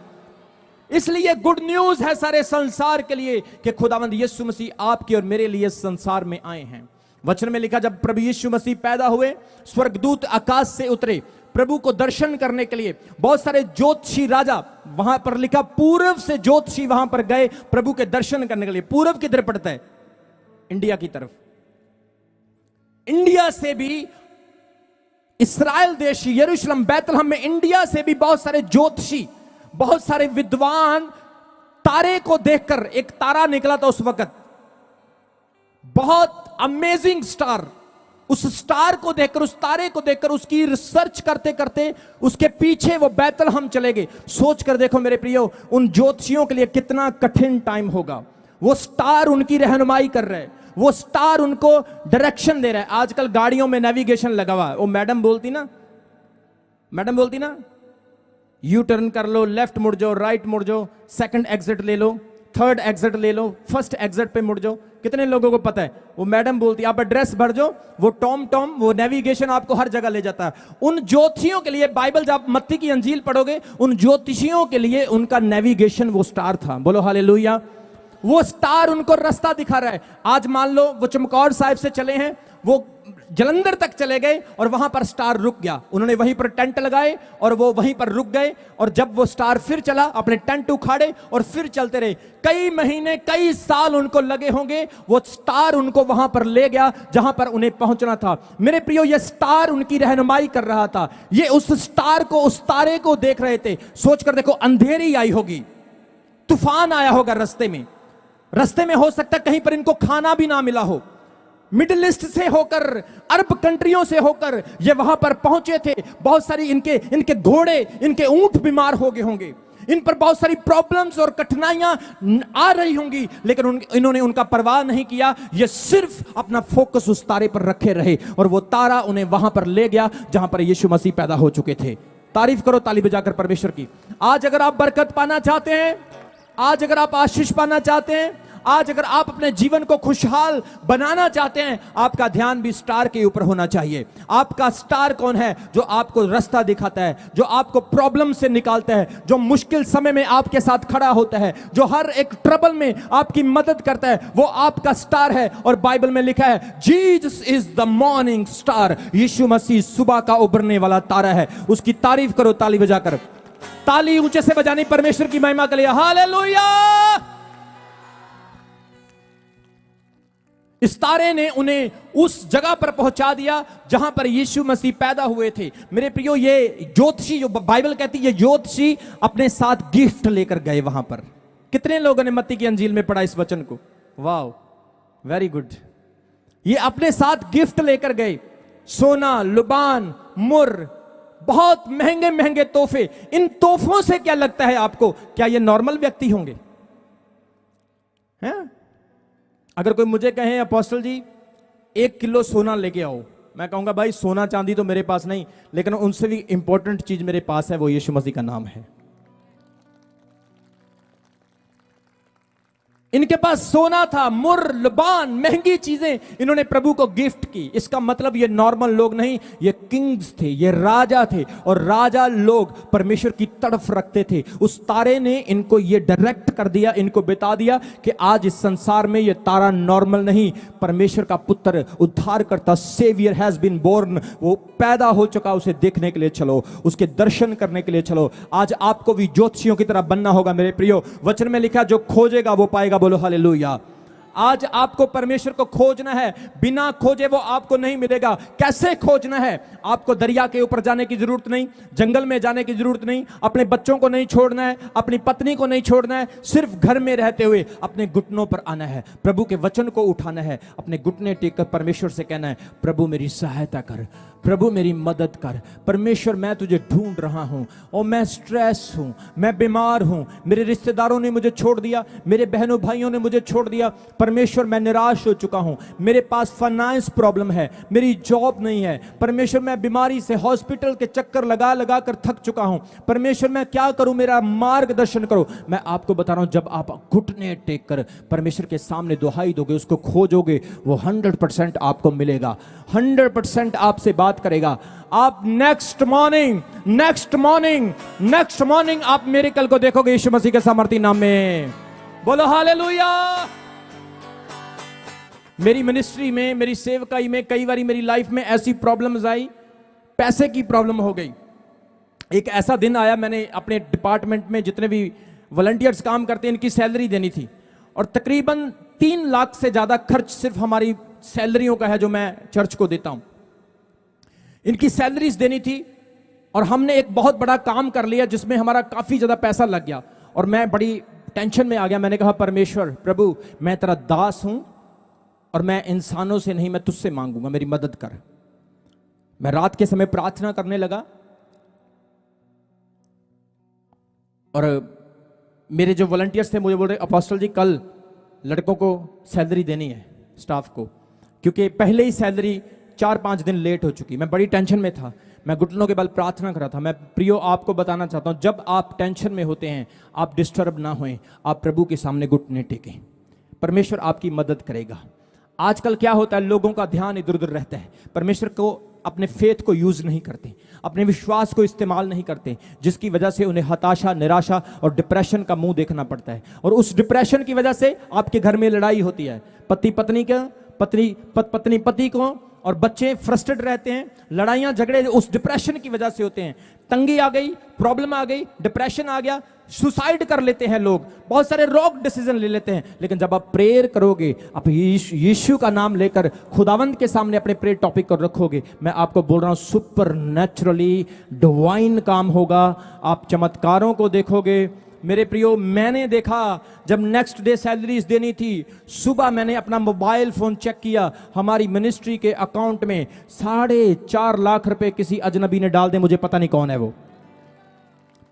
इसलिए गुड न्यूज है सारे संसार के लिए कि खुदावंद यीशु मसीह आपके और मेरे लिए संसार में आए हैं। वचन में लिखा, जब प्रभु यीशु मसीह पैदा हुए, स्वर्गदूत आकाश से उतरे प्रभु को दर्शन करने के लिए। बहुत सारे ज्योतिषी राजा, वहां पर लिखा पूर्व से ज्योतिषी वहां पर गए प्रभु के दर्शन करने के लिए। पूर्व किधर पड़ता है? इंडिया की तरफ। इंडिया से भी, इस्राएल देश, यरूशलेम, बैतलहम में इंडिया से भी बहुत सारे ज्योतिषी, बहुत सारे विद्वान तारे को देखकर, एक तारा निकला था उस वक्त, बहुत अमेजिंग स्टार, उस स्टार को देखकर, उस तारे को देखकर, उसकी रिसर्च करते करते उसके पीछे वो बैतलहम चले गए। सोच कर देखो मेरे प्रियो, उन ज्योतिषियों के लिए कितना कठिन टाइम होगा। वो स्टार उनकी रहनुमाई कर रहे हैं, वो स्टार उनको डायरेक्शन दे रहा है। आजकल गाड़ियों में नेविगेशन लगा हुआ है। वो मैडम बोलती ना यू टर्न कर लो, लेफ्ट मुड़ जाओ, राइट मुड़ जाओ, सेकंड एग्जिट ले लो, थर्ड एग्जिट ले लो, फर्स्ट एग्जिट पे मुड़ जाओ। कितने लोगों को पता है? वो मैडम बोलती है आप एड्रेस भर जाओ, वो टॉम वो नेविगेशन आपको हर जगह ले जाता है। उन ज्योतिषियों के लिए, बाइबल जब मत्ती की अंजील पढ़ोगे, उन ज्योतिषियों के लिए उनका नेविगेशन वो स्टार था। बोलो हालेलुया। वो स्टार उनको रास्ता दिखा रहा है। आज मान लो वो चमकौर साहिब से चले हैं, वो जलंधर तक चले गए और वहां पर स्टार रुक गया। उन्होंने वहीं पर टेंट लगाए और वो वहीं पर रुक गए, और जब वो स्टार फिर चला, अपने टेंट उखाड़े और फिर चलते रहे। कई महीने, कई साल उनको लगे होंगे, वो स्टार उनको वहां पर ले गया जहां पर उन्हें पहुंचना था। मेरे प्रियो, ये स्टार उनकी रहनुमाई कर रहा था। ये उस स्टार को, उस तारे को देख रहे थे। सोचकर देखो, अंधेरी आई होगी, तूफान आया होगा रास्ते में, रास्ते में हो सकता है कहीं पर इनको खाना भी ना मिला हो, मिडिल ईस्ट से होकर, अरब कंट्रियों से होकर ये वहां पर पहुंचे थे। बहुत सारी इनके घोड़े, इनके ऊंट बीमार हो गए होंगे, इन पर बहुत सारी प्रॉब्लम्स और कठिनाइयां आ रही होंगी, लेकिन इन्होंने उनका परवाह नहीं किया। ये सिर्फ अपना फोकस उस तारे पर रखे रहे और वो तारा उन्हें वहां पर ले गया जहां पर यीशु मसीह पैदा हो चुके थे। तारीफ करो ताली बजाकर परमेश्वर की। आज अगर आप बरकत पाना चाहते हैं, आज अगर आप आशीष पाना चाहते हैं, आज अगर आप अपने जीवन को खुशहाल बनाना चाहते हैं, आपका ध्यान भी स्टार के ऊपर होना चाहिए। आपका स्टार कौन है? जो आपको रास्ता दिखाता है, जो आपको प्रॉब्लम से निकालता है, जो मुश्किल समय में आपके साथ खड़ा होता है, जो हर एक ट्रबल में आपकी मदद करता है, वो आपका स्टार है। और बाइबल में लिखा है Jesus is the morning star. Yeshu Masih सुबह का उभरने वाला तारा है। उसकी तारीफ करो ताली बजाकर। ताली ऊंचे से बजानी परमेश्वर की महिमा के लिए। हालेलुया। इस तारे ने उन्हें उस जगह पर पहुंचा दिया जहां पर यीशु मसीह पैदा हुए थे। मेरे प्रियो, ये ज्योतिषी, जो बाइबल कहती है, ये ज्योतिषी अपने साथ गिफ्ट लेकर गए वहां पर। कितने लोगों ने मत्ती की अंजील में पढ़ा इस वचन को? वाह, वेरी गुड। ये अपने साथ गिफ्ट लेकर गए, सोना, लुबान, मुर्र, बहुत महंगे महंगे तोहफे। इन तोहफों से क्या लगता है आपको, क्या ये नॉर्मल व्यक्ति होंगे? हैं? अगर कोई मुझे कहे अपोस्टल जी 1 किलो सोना लेके आओ, मैं कहूंगा भाई सोना चांदी तो मेरे पास नहीं, लेकिन उनसे भी इंपॉर्टेंट चीज मेरे पास है, वो यीशु मसीह का नाम है। इनके पास सोना था, मुर्र, लुबान, महंगी चीजें इन्होंने प्रभु को गिफ्ट की। इसका मतलब ये नॉर्मल लोग नहीं, ये किंग्स थे, ये राजा थे, और राजा लोग परमेश्वर की तड़फ रखते थे। उस तारे ने इनको ये डायरेक्ट कर दिया, इनको बता दिया कि आज इस संसार में ये तारा नॉर्मल नहीं, परमेश्वर का पुत्र, उद्धार करता, सेवियर हैज बीन बोर्न, वो पैदा हो चुका। उसे देखने के लिए चलो, उसके दर्शन करने के लिए चलो। आज आपको भी ज्योतिषियों की तरह बनना होगा मेरे प्रियो। वचन में लिखा जो खोजेगा वो पाएगा। बोलो हालेलुया। आज आपको परमेश्वर को खोजना है, बिना खोजे वो आपको नहीं मिलेगा। कैसे खोजना है? आपको दरिया के ऊपर जाने की जरूरत नहीं, जंगल में जाने की जरूरत नहीं, अपने बच्चों को नहीं छोड़ना है, अपनी पत्नी को नहीं छोड़ना है, सिर्फ घर में रहते हुए अपने घुटनों पर आना है, प्रभु के वचन को उठाना है, अपने घुटने टेक कर परमेश्वर से कहना है, प्रभु मेरी सहायता कर, प्रभु मेरी मदद कर। परमेश्वर मैं तुझे ढूंढ रहा हूं और मैं स्ट्रेस हूं, मैं बीमार हूं, मेरे रिश्तेदारों ने मुझे छोड़ दिया, मेरे बहनों भाइयों ने मुझे छोड़ दिया। परमेश्वर मैं निराश हो चुका हूं, मेरे पास फाइनेंस प्रॉब्लम है, मेरी जॉब नहीं है। परमेश्वर मैं बीमारी से हॉस्पिटल के चक्कर लगा लगा कर थक चुका हूं। परमेश्वर मैं क्या करूं, मेरा मार्गदर्शन करो। मैं आपको बता रहा हूं, जब आप घुटने टेक कर परमेश्वर के सामने दुहाई दोगे, उसको खोजोगे, वो 100% आपको मिलेगा, 100% आपसे बात करेगा। आप नेक्स्ट मॉर्निंग आप मिरेकल को देखोगे यीशु मसीह के सामर्थी नाम में। बोलो हालेलुया। मेरी मिनिस्ट्री में, मेरी सेवकाई में कई बार मेरी लाइफ में ऐसी प्रॉब्लम्स आई, पैसे की प्रॉब्लम हो गई। एक ऐसा दिन आया, मैंने अपने डिपार्टमेंट में जितने भी वॉलंटियर्स काम करते हैं इनकी सैलरी देनी थी, और तकरीबन 3 लाख से ज्यादा खर्च सिर्फ हमारी सैलरियों का है जो मैं चर्च को देता हूं। इनकी सैलरीज देनी थी और हमने एक बहुत बड़ा काम कर लिया जिसमें हमारा काफी ज्यादा पैसा लग गया, और मैं बड़ी टेंशन में आ गया। मैंने कहा परमेश्वर प्रभु मैं तेरा दास हूं और मैं इंसानों से नहीं, मैं तुझसे मांगूंगा, मेरी मदद कर। मैं रात के समय प्रार्थना करने लगा और मेरे जो वॉलंटियर्स थे मुझे बोल रहे अपोस्टल जी कल लड़कों को सैलरी देनी है, स्टाफ को, क्योंकि पहले ही सैलरी 4-5 दिन लेट हो चुकी। मैं बड़ी टेंशन में था, मैं घुटनों के बल प्रार्थना कर रहा था। मैं प्रियो आपको बताना चाहता हूं, जब आप टेंशन में होते हैं आप डिस्टर्ब ना होएं, आप प्रभु के सामने घुटने टेकें, परमेश्वर आपकी मदद करेगा। आजकल क्या होता है, लोगों का ध्यान इधर उधर रहता है, परमेश्वर को अपने फेथ को यूज नहीं करते, अपने विश्वास को इस्तेमाल नहीं करते, जिसकी वजह से उन्हें हताशा, निराशा और डिप्रेशन का मुंह देखना पड़ता है। और उस डिप्रेशन की वजह से आपके घर में लड़ाई होती है, पति पत्नी का, पत्नी पति को, और बच्चे फ्रस्ट्रेट रहते हैं। लड़ाइयां झगड़े उस डिप्रेशन की वजह से होते हैं। तंगी आ गई, प्रॉब्लम आ गई, डिप्रेशन आ गया, सुसाइड कर लेते हैं लोग, बहुत सारे रॉन्ग डिसीजन ले लेते हैं। लेकिन जब आप प्रेयर करोगे, आप यीशु का नाम लेकर खुदावंत के सामने अपने प्रेयर टॉपिक को रखोगे, मैं आपको बोल रहा हूं सुपर नेचुरली डिवाइन काम होगा। आप चमत्कारों को देखोगे, मेरे प्रियो, मैंने देखा जब नेक्स्ट डे सैलरीज देनी थी, सुबह मैंने अपना मोबाइल फोन चेक किया, हमारी मिनिस्ट्री के अकाउंट में 4.5 लाख रुपए किसी अजनबी ने डाल दे, मुझे पता नहीं कौन है वो।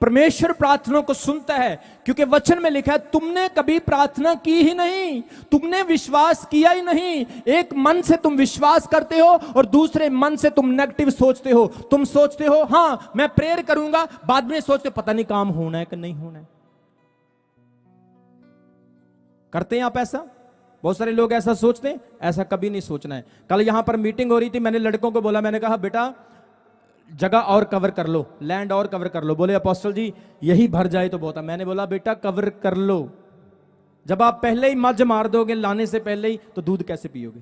परमेश्वर प्रार्थना को सुनता है, क्योंकि वचन में लिखा है तुमने कभी प्रार्थना की ही नहीं, तुमने विश्वास किया ही नहीं। एक मन से तुम विश्वास करते हो और दूसरे मन से तुम नेगेटिव सोचते हो। तुम सोचते हो हां मैं प्रेयर करूंगा, बाद में सोचते हो पता नहीं काम होना है कि नहीं होना है। करते हैं आप ऐसा? बहुत सारे लोग ऐसा सोचते हैं। ऐसा कभी नहीं सोचना है। कल यहां पर मीटिंग हो रही थी, मैंने लड़कों को बोला, मैंने कहा बेटा जगह और कवर कर लो, लैंड और कवर कर लो। बोले अपोस्टल जी यही भर जाए तो बहुत है। मैंने बोला बेटा कवर कर लो, जब आप पहले ही मज मार दोगे लाने से पहले ही, तो दूध कैसे पियोगे?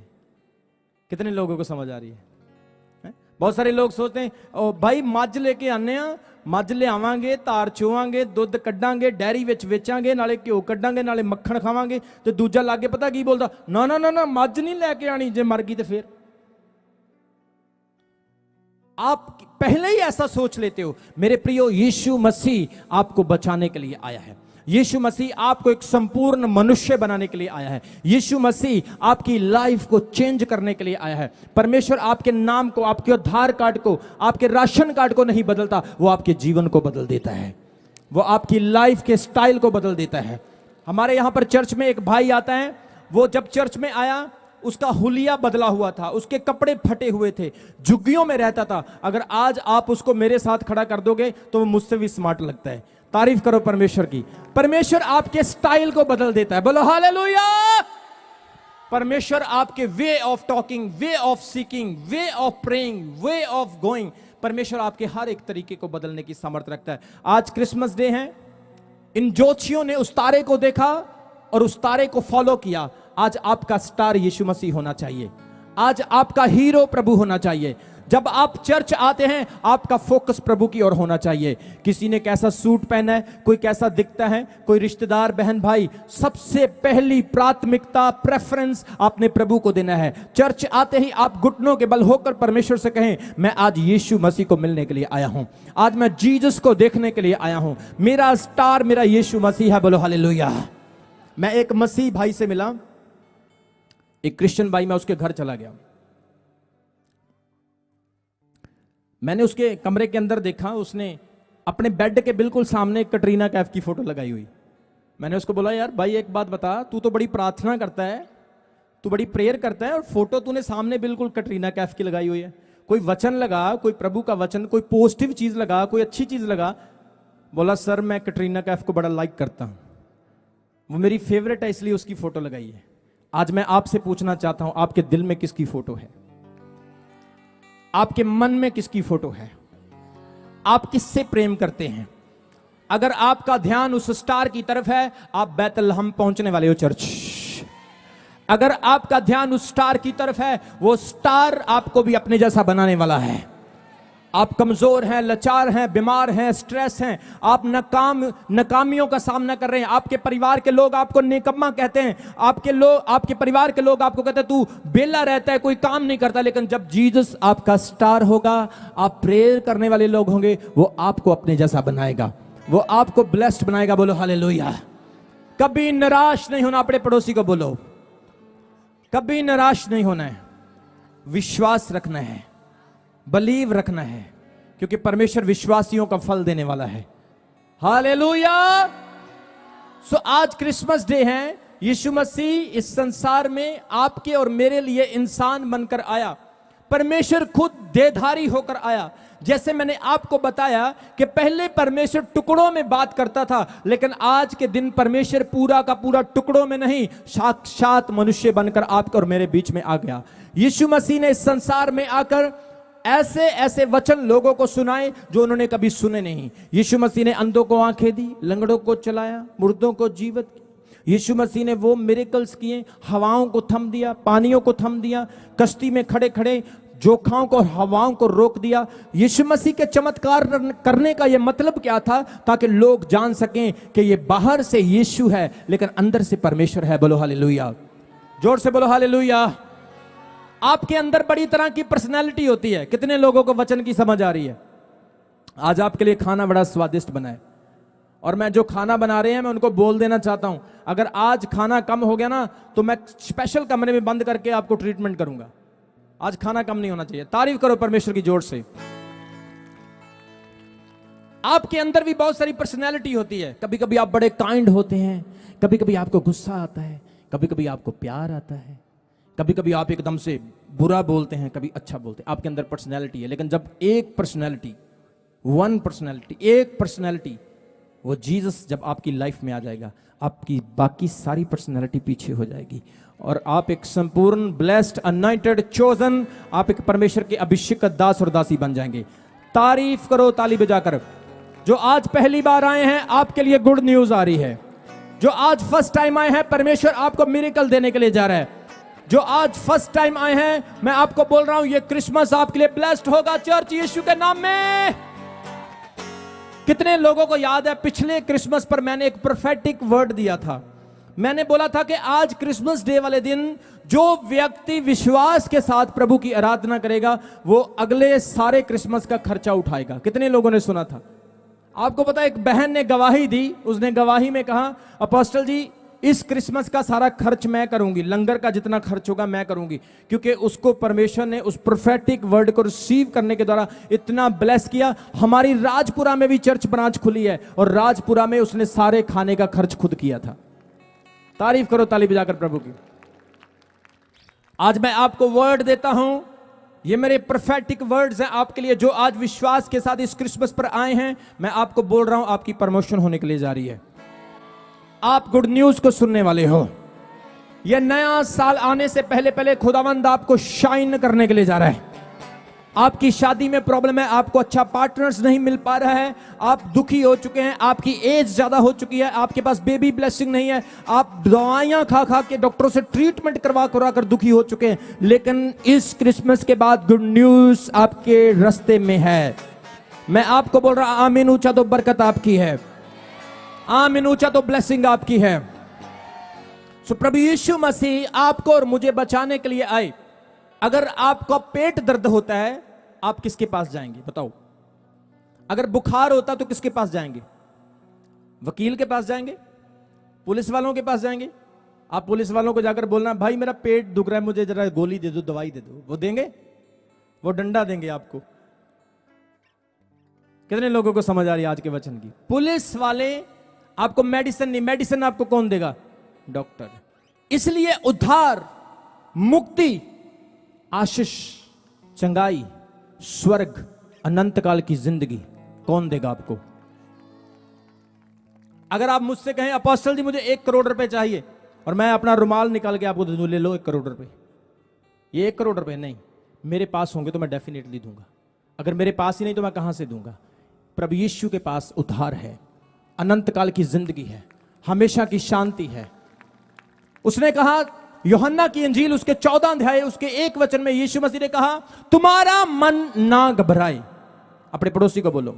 कितने लोगों को समझ आ रही है? बहुत सारे लोग सोचते हैं ओ भाई मज लेके आने, मज ले आवांगे, तार चोवांगे, दुध कड्डांगे, डेयरी विच वेचांगे, नाले घ्यो कड्डांगे, नाले मक्खन खावांगे। तो दूजा लागे पता की बोलदा, ना ना ना ना मज नहीं लेके आनी, जे मर गई तो फिर। आप पहले ही ऐसा सोच लेते हो। मेरे प्रियो, यीशु मसीह आपको बचाने के लिए आया है। यीशु मसीह आपको एक संपूर्ण मनुष्य बनाने के लिए आया है। यीशु मसीह आपकी लाइफ को चेंज करने के लिए आया है। परमेश्वर आपके नाम को, आपके आधार कार्ड को, आपके राशन कार्ड को नहीं बदलता, वो आपके जीवन को बदल देता है। वो आपकी लाइफ के स्टाइल को बदल देता है। हमारे यहां पर चर्च में एक भाई आता है, वो जब चर्च में आया उसका हुलिया बदला हुआ था, उसके कपड़े फटे हुए थे, झुग्गियों में रहता था। अगर आज आप उसको मेरे साथ खड़ा कर दोगे तो वो मुझसे भी स्मार्ट लगता है। तारीफ करो परमेश्वर की। परमेश्वर आपके स्टाइल को बदल देता है। बोलो हालेलुया। परमेश्वर आपके way of talking, way of seeking, way of praying, way of going, परमेश्वर आपके हर एक तरीके को बदलने की सामर्थ्य रखता है। आज क्रिसमस डे है। इन ज्योतिषियों ने उस तारे को देखा और उस तारे को फॉलो किया। आज आपका स्टार यीशु मसीह होना चाहिए। आज आपका हीरो प्रभु होना चाहिए। जब आप चर्च आते हैं आपका फोकस प्रभु की ओर होना चाहिए। किसी ने कैसा सूट पहना है, कोई कैसा दिखता है, कोई रिश्तेदार बहन भाई, सबसे पहली प्राथमिकता, प्रेफरेंस आपने प्रभु को देना है। चर्च आते ही आप घुटनों के बल होकर परमेश्वर से कहें, मैं आज यीशु मसीह को मिलने के लिए आया हूं, आज मैं जीसस को देखने के लिए आया हूं, मेरा स्टार मेरा यीशु मसीह है। बोलो हालेलुया। मैं एक मसीह भाई से मिला, एक क्रिश्चियन भाई, मैं उसके घर चला गया। मैंने उसके कमरे के अंदर देखा, उसने अपने बेड के बिल्कुल सामने कटरीना कैफ की फोटो लगाई हुई। मैंने उसको बोला यार भाई एक बात बता, तू तो बड़ी प्रार्थना करता है, तू बड़ी प्रेयर करता है और फोटो तूने सामने बिल्कुल कटरीना कैफ की लगाई हुई है। कोई वचन लगा, कोई प्रभु का वचन, कोई पॉजिटिव चीज लगा, कोई अच्छी चीज लगा। बोला सर मैं कटरीना कैफ को बड़ा लाइक करता हूं, वो मेरी फेवरेट है इसलिए उसकी फोटो लगाई है। आज मैं आपसे पूछना चाहता हूं, आपके दिल में किसकी फोटो है? आपके मन में किसकी फोटो है? आप किससे प्रेम करते हैं? अगर आपका ध्यान उस स्टार की तरफ है, आप बैतलहम पहुंचने वाले हो चर्च। अगर आपका ध्यान उस स्टार की तरफ है, वो स्टार आपको भी अपने जैसा बनाने वाला है। आप कमजोर हैं, लाचार हैं, बीमार हैं, स्ट्रेस हैं, आप नाकामियों का सामना कर रहे हैं, आपके परिवार के लोग आपको निकम्मा कहते हैं, आपके परिवार के लोग आपको कहते हैं तू बेला रहता है, कोई काम नहीं करता। लेकिन जब जीसस आपका स्टार होगा, आप प्रेयर करने वाले लोग होंगे, वो आपको अपने जैसा बनाएगा, वो आपको ब्लेस्ड बनाएगा। बोलो हालेलुया। कभी निराश नहीं होना। अपने पड़ोसी को बोलो कभी निराश नहीं होना है, विश्वास रखना है, बिलीव रखना है, क्योंकि परमेश्वर विश्वासियों का फल देने वाला है। हालेलुया। सो आज क्रिसमस डे है। यीशु मसीह इस संसार में आपके और मेरे लिए इंसान बनकर आया। परमेश्वर खुद देहधारी होकर आया। जैसे मैंने आपको बताया कि पहले परमेश्वर टुकड़ों में बात करता था, लेकिन आज के दिन परमेश्वर पूरा का पूरा टुकड़ों में नहीं, साक्षात मनुष्य बनकर आपके और मेरे बीच में आ गया। यीशु मसीह ने इस संसार में आकर ऐसे ऐसे वचन लोगों को सुनाए जो उन्होंने कभी सुने नहीं। यीशु मसीह ने अंधों को आंखें दी, लंगड़ों को चलाया, मुर्दों को जीवित किया। यीशु मसीह ने वो मिरेकल्स किए, हवाओं को थम दिया, पानियों को थम दिया, कश्ती में खड़े खड़े जोखाओं को, हवाओं को रोक दिया। यीशु मसीह के चमत्कार करने का यह मतलब क्या था? ताकि लोग जान सकें कि ये बाहर से यीशु है लेकिन अंदर से परमेश्वर है। बोलो हालेलुया। जोर से बोलो हालेलुया। आपके अंदर बड़ी तरह की पर्सनैलिटी होती है। कितने लोगों को वचन की समझ आ रही है? आज आपके लिए खाना बड़ा स्वादिष्ट बना है और मैं जो खाना बना रहे हैं मैं उनको बोल देना चाहता हूं, अगर आज खाना कम हो गया ना तो मैं स्पेशल कमरे में बंद करके आपको ट्रीटमेंट करूंगा। आज खाना कम नहीं होना चाहिए। तारीफ करो परमेश्वर की जोर से। आपके अंदर भी बहुत सारी पर्सनैलिटी होती है। कभी कभी आप बड़े काइंड होते हैं, कभी कभी आपको गुस्सा आता है, कभी कभी आपको प्यार आता है, कभी कभी आप एकदम से बुरा बोलते हैं, कभी अच्छा बोलते हैं। आपके अंदर पर्सनैलिटी है। लेकिन जब एक पर्सनैलिटी वो जीसस जब आपकी लाइफ में आ जाएगा, आपकी बाकी सारी पर्सनैलिटी पीछे हो जाएगी और आप एक संपूर्ण ब्लेस्ड अनॉइंटेड चोजन, आप एक परमेश्वर के अभिषेक दास और दासी बन जाएंगे। तारीफ करो ताली बजाकर। जो आज पहली बार आए हैं आपके लिए गुड न्यूज आ रही है। जो आज फर्स्ट टाइम आए हैं परमेश्वर आपको मिरेकल देने के लिए जा रहा है। जो आज फर्स्ट टाइम आए हैं मैं आपको बोल रहा हूं ये क्रिसमस आपके लिए ब्लेस्ड होगा चर्च यीशु के नाम में। कितने लोगों को याद है पिछले क्रिसमस पर मैंने एक प्रोफेटिक वर्ड दिया था। मैंने बोला था कि आज क्रिसमस डे वाले दिन जो व्यक्ति विश्वास के साथ प्रभु की आराधना करेगा वो अगले सारे क्रिसमस का खर्चा उठाएगा। कितने लोगों ने सुना था? आपको पता है एक बहन ने गवाही दी। उसने गवाही में कहा अपोस्टल जी इस क्रिसमस का सारा खर्च मैं करूंगी, लंगर का जितना खर्च होगा मैं करूंगी, क्योंकि उसको परमेश्वर ने उस प्रोफेटिक वर्ड को रिसीव करने के द्वारा इतना ब्लेस किया। हमारी राजपुरा में भी चर्च ब्रांच खुली है और राजपुरा में उसने सारे खाने का खर्च खुद किया था। तारीफ करो ताली बजाकर प्रभु की। आज मैं आपको वर्ड देता हूं, ये मेरे प्रोफेटिक वर्ड्स हैं आपके लिए। जो आज विश्वास के साथ इस क्रिसमस पर आए हैं मैं आपको बोल रहा हूं आपकी प्रमोशन होने के लिए जा रही है। आप गुड न्यूज को सुनने वाले हो। यह नया साल आने से पहले पहले खुदावंद आपको शाइन करने के लिए जा रहा है। आपकी शादी में प्रॉब्लम है, आपको अच्छा पार्टनर्स नहीं मिल पा रहा है, आप दुखी हो चुके हैं, आपकी एज ज्यादा हो चुकी है, आपके पास बेबी ब्लेसिंग नहीं है, आप दवाइयां खा खा के डॉक्टरों से ट्रीटमेंट करवा कर दुखी हो चुके हैं। लेकिन इस क्रिसमस के बाद गुड न्यूज आपके रास्ते में है। मैं आपको बोल रहा आमीन ऊंचा तो बरकत आपकी है, आमीन ऊंचा तो ब्लेसिंग आपकी है। सो प्रभु यीशु मसीह आपको और मुझे बचाने के लिए आए। अगर आपका पेट दर्द होता है आप किसके पास जाएंगे बताओ? अगर बुखार होता तो किसके पास जाएंगे? वकील के पास जाएंगे? पुलिस वालों के पास जाएंगे? आप पुलिस वालों को जाकर बोलना भाई मेरा पेट दुख रहा है, मुझे जरा गोली दे दो, दवाई दे दो, वो देंगे? वो डंडा देंगे आपको। कितने लोगों को समझ आ रही है आज के वचन की? पुलिस वाले आपको मेडिसिन नहीं, मेडिसिन आपको कौन देगा? डॉक्टर। इसलिए उद्धार, मुक्ति, आशीष, चंगाई, स्वर्ग, अनंत काल की जिंदगी कौन देगा आपको? अगर आप मुझसे कहें अपोस्टल जी मुझे 1 करोड़ रुपए चाहिए और मैं अपना रुमाल निकाल के आपको दे दूं, ले लो 1 करोड़ रुपए, ये 1 करोड़ रुपए नहीं, मेरे पास होंगे तो मैं डेफिनेटली दूंगा। अगर मेरे पास ही नहीं तो मैं कहां से दूंगा? प्रभु यीशु के पास उद्धार है, अनंत काल की जिंदगी है, हमेशा की शांति है। उसने कहा यूहन्ना की इंजील उसके 14 अध्याय उसके 1 वचन में यीशु मसीह ने कहा तुम्हारा मन ना घबराए। अपने पड़ोसी को बोलो।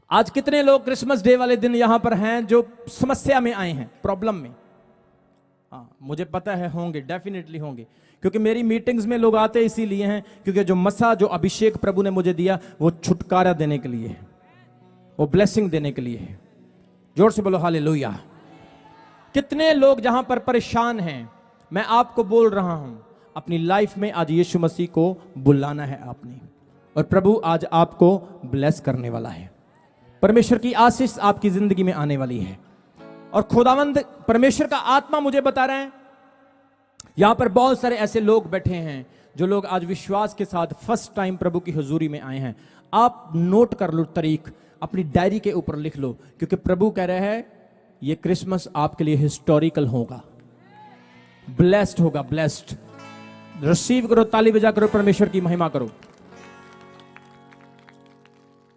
आज कितने लोग क्रिसमस डे वाले दिन यहां पर हैं जो समस्या में आए हैं, प्रॉब्लम में? हाँ मुझे पता है होंगे, डेफिनेटली होंगे, क्योंकि मेरी मीटिंग्स में लोग आते इसीलिए हैं क्योंकि जो मसा, जो अभिषेक प्रभु ने मुझे दिया वो छुटकारा देने के लिए है, वो ब्लेसिंग देने के लिए है। जोर से बोलो हालेलुया। कितने लोग जहां पर परेशान हैं, मैं आपको बोल रहा हूं अपनी लाइफ में आज यीशु मसीह को बुलाना है आपने, और प्रभु आज आपको ब्लेस करने वाला है। परमेश्वर की आशीष आपकी जिंदगी में आने वाली है। और खुदावंद परमेश्वर का आत्मा मुझे बता रहे हैं यहां पर बहुत सारे ऐसे लोग बैठे हैं जो लोग आज विश्वास के साथ फर्स्ट टाइम प्रभु की हुजूरी में आए हैं। आप नोट कर लो, तारीख अपनी डायरी के ऊपर लिख लो, क्योंकि प्रभु कह रहे हैं ये क्रिसमस आपके लिए हिस्टोरिकल होगा, ब्लेस्ड होगा, ब्लेस्ड। रिसीव करो, ताली बजा करो, परमेश्वर की महिमा करो।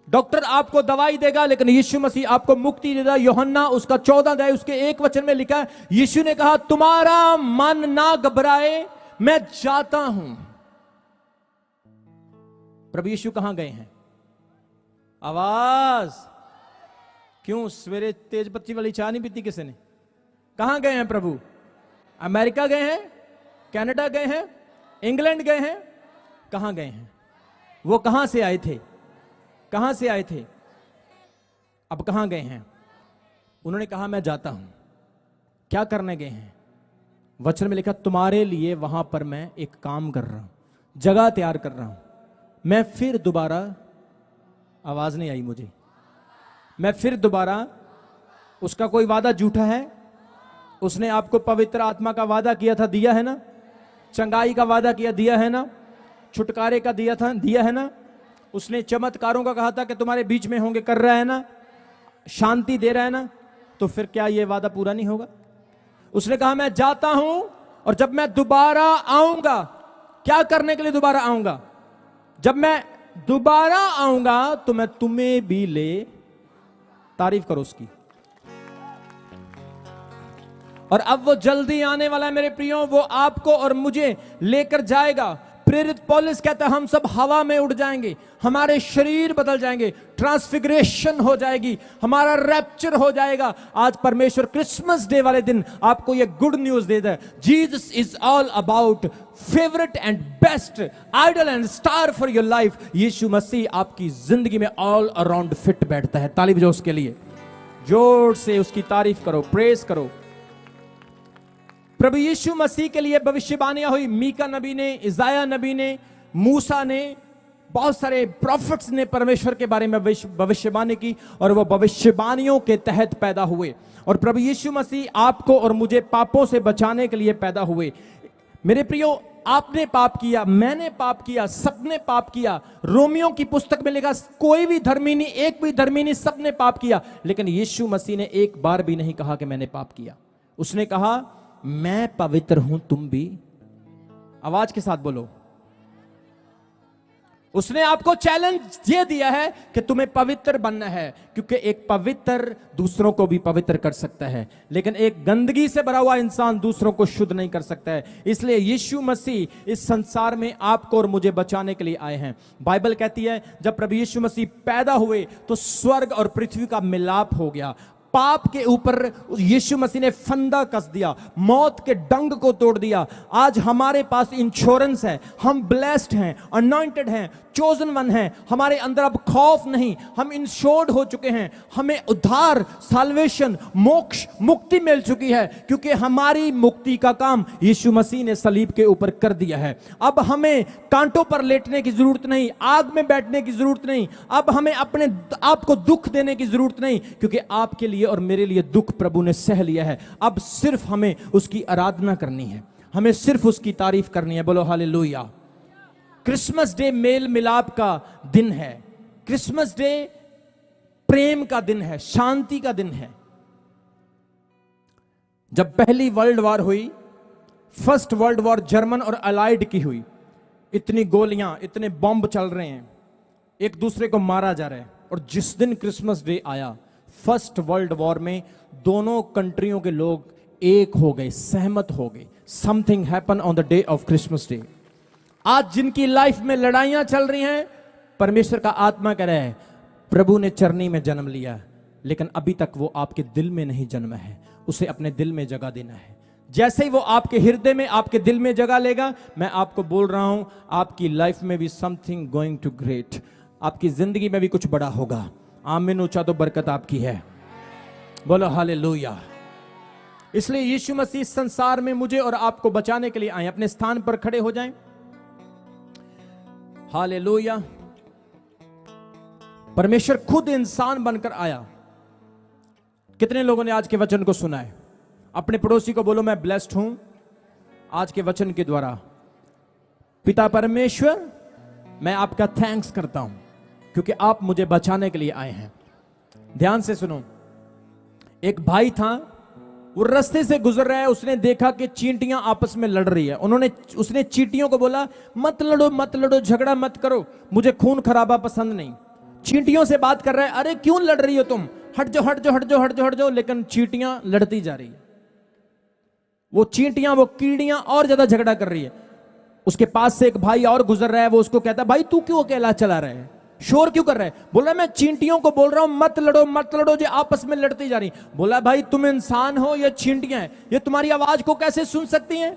डॉक्टर आपको दवाई देगा लेकिन यीशु मसीह आपको मुक्ति देगा। यूहन्ना उसका 14 अध्याय उसके 1 वचन में लिखा है, यीशु ने कहा तुम्हारा मन ना घबराए, मैं जाता हूं। प्रभु यीशु कहां गए हैं? आवाज क्यों? सवेरे तेज पत्ती वाली चाय नहीं पीती किसी ने? कहां गए हैं प्रभु? अमेरिका गए हैं, कनाडा गए हैं, इंग्लैंड गए हैं, कहां गए हैं? वो कहां से आए थे? कहां से आए थे? अब कहां गए हैं? उन्होंने कहा मैं जाता हूं। क्या करने गए हैं? वचन में लिखा तुम्हारे लिए वहां पर मैं एक काम कर रहा हूं, जगह तैयार कर रहा हूं। मैं फिर दोबारा, आवाज नहीं आई मुझे, मैं फिर दोबारा, उसका कोई वादा झूठा है? उसने आपको पवित्र आत्मा का वादा किया था, दिया है ना? चंगाई का वादा किया, दिया है ना? छुटकारे का दिया था, दिया है ना? उसने चमत्कारों का कहा था कि तुम्हारे बीच में होंगे, कर रहा है ना? शांति दे रहा है ना? तो फिर क्या यह वादा पूरा नहीं होगा? उसने कहा मैं जाता हूं और जब मैं दोबारा आऊंगा, क्या करने के लिए दोबारा आऊंगा? जब मैं दोबारा आऊंगा तो मैं तुम्हें भी ले, तारीफ करो उसकी। और अब वो जल्दी आने वाला है मेरे प्रियो, वो आपको और मुझे लेकर जाएगा। प्रेरित पौलुस कहता है हम सब हवा में उड़ जाएंगे, हमारे शरीर बदल जाएंगे, ट्रांसफिगरेशन हो जाएगी, हमारा रैप्चर हो जाएगा। आज परमेश्वर क्रिसमस डे वाले दिन आपको यह गुड न्यूज देता है। Jesus is all about favourite and best idol and star for your life. Yeshu Masih आपकी जिंदगी में ऑल अराउंड फिट बैठता है। ताली बजाओ उसके लिए, जोर से उसकी तारीफ करो, प्रेज करो। प्रभु यीशु मसीह के लिए भविष्यवाणियां हुई। मीका नबी ने, इज़ाया नबी ने, मूसा ने, बहुत सारे प्रॉफिट्स ने परमेश्वर के बारे में भविष्यवाणी की और वो भविष्यवाणियों के तहत पैदा हुए। और प्रभु यीशु मसीह आपको और मुझे पापों से बचाने के लिए पैदा हुए। मेरे प्रियो, आपने पाप किया, मैंने पाप किया, सबने पाप किया। रोमियो की पुस्तक में लिखा कोई भी धर्मी नहीं, एक भी धर्मी नहीं, सबने पाप किया। लेकिन यीशु मसीह ने एक बार भी नहीं कहा कि मैंने पाप किया। उसने कहा मैं पवित्र हूं, तुम भी। आवाज के साथ बोलो। उसने आपको चैलेंज ये दिया है कि तुम्हें पवित्र बनना है, क्योंकि एक पवित्र दूसरों को भी पवित्र कर सकता है, लेकिन एक गंदगी से भरा हुआ इंसान दूसरों को शुद्ध नहीं कर सकता है। इसलिए यीशु मसीह इस संसार में आपको और मुझे बचाने के लिए आए हैं। बाइबल कहती है जब प्रभु यीशु मसीह पैदा हुए तो स्वर्ग और पृथ्वी का मिलाप हो गया। पाप के ऊपर यीशु मसीह ने फंदा कस दिया, मौत के डंग को तोड़ दिया। आज हमारे पास इंश्योरेंस है, हम ब्लेस्ड हैं, अनॉइंटेड हैं, चोजन वन हैं। हमारे अंदर अब खौफ नहीं, हम इंश्योर्ड हो चुके हैं। हमें उद्धार, साल्वेशन, मोक्ष, मुक्ति मिल चुकी है, क्योंकि हमारी मुक्ति का काम यीशु मसीह ने सलीब के ऊपर कर दिया है। अब हमें कांटों पर लेटने की जरूरत नहीं, आग में बैठने की जरूरत नहीं, अब हमें अपने आप को दुख देने की जरूरत नहीं, क्योंकि आपके लिए और मेरे लिए दुख प्रभु ने सह लिया है। अब सिर्फ हमें उसकी आराधना करनी है, हमें सिर्फ उसकी तारीफ करनी है। बोलो हालेलुया। क्रिसमस डे मेल मिलाप का दिन है। क्रिसमस डे प्रेम का दिन है, शांति का दिन है। जब पहली वर्ल्ड वॉर हुई, फर्स्ट वर्ल्ड वॉर जर्मन और अलाइड की हुई, इतनी गोलियां, इतने बॉम्ब चल रहे हैं, एक दूसरे को मारा जा रहा है। और जिस दिन क्रिसमस डे आया, फर्स्ट वर्ल्ड वॉर में दोनों कंट्रियों के लोग एक हो गए, सहमत हो गए। Something happen on the day of Christmas day. आज जिनकी लाइफ में लड़ाइयां चल रही हैं, परमेश्वर का आत्मा कह रहा है प्रभु ने चरनी में जन्म लिया, लेकिन अभी तक वो आपके दिल में नहीं जन्मा है। उसे अपने दिल में जगह देना है। जैसे ही वो आपके हृदय में, आपके दिल में जगह लेगा, मैं आपको बोल रहा हूं, आपकी लाइफ में भी समथिंग गोइंग टू ग्रेट, आपकी जिंदगी में भी कुछ बड़ा होगा। आमीन। ऊंचा तो बरकत आपकी है। बोलो हालेलुया। इसलिए यीशु मसीह इस संसार में मुझे और आपको बचाने के लिए आए। अपने स्थान पर खड़े हो जाएं। हालेलुया। परमेश्वर खुद इंसान बनकर आया। कितने लोगों ने आज के वचन को सुना है? अपने पड़ोसी को बोलो मैं ब्लेस्ड हूं आज के वचन के द्वारा। पिता परमेश्वर, मैं आपका थैंक्स करता हूं क्योंकि आप मुझे बचाने के लिए आए हैं। ध्यान से सुनो। एक भाई था, वो रास्ते से गुजर रहा है, उसने देखा कि चींटियां आपस में लड़ रही है। उसने चींटियों को बोला मत लड़ो, मत लड़ो, झगड़ा मत करो, मुझे खून खराबा पसंद नहीं। चींटियों से बात कर रहा है, अरे क्यों लड़ रही हो तुम, हट जाओ हट जाओ हट जाओ हट जाओ हट जाओ। लेकिन चींटियां लड़ती जा रही है। वो चींटियां, वो कीड़ियां और ज्यादा झगड़ा कर रही है। उसके पास से एक भाई और गुजर रहा है, वो उसको कहता है भाई तू क्यों अकेला चला रहा है, शोर क्यों कर रहा है? बोला मैं चींटियों को बोल रहा हूं मत लड़ो मत लड़ो, जो आपस में लड़ती जा रही। बोला भाई तुम इंसान हो या चींटियां हैं, ये तुम्हारी आवाज को कैसे सुन सकती हैं?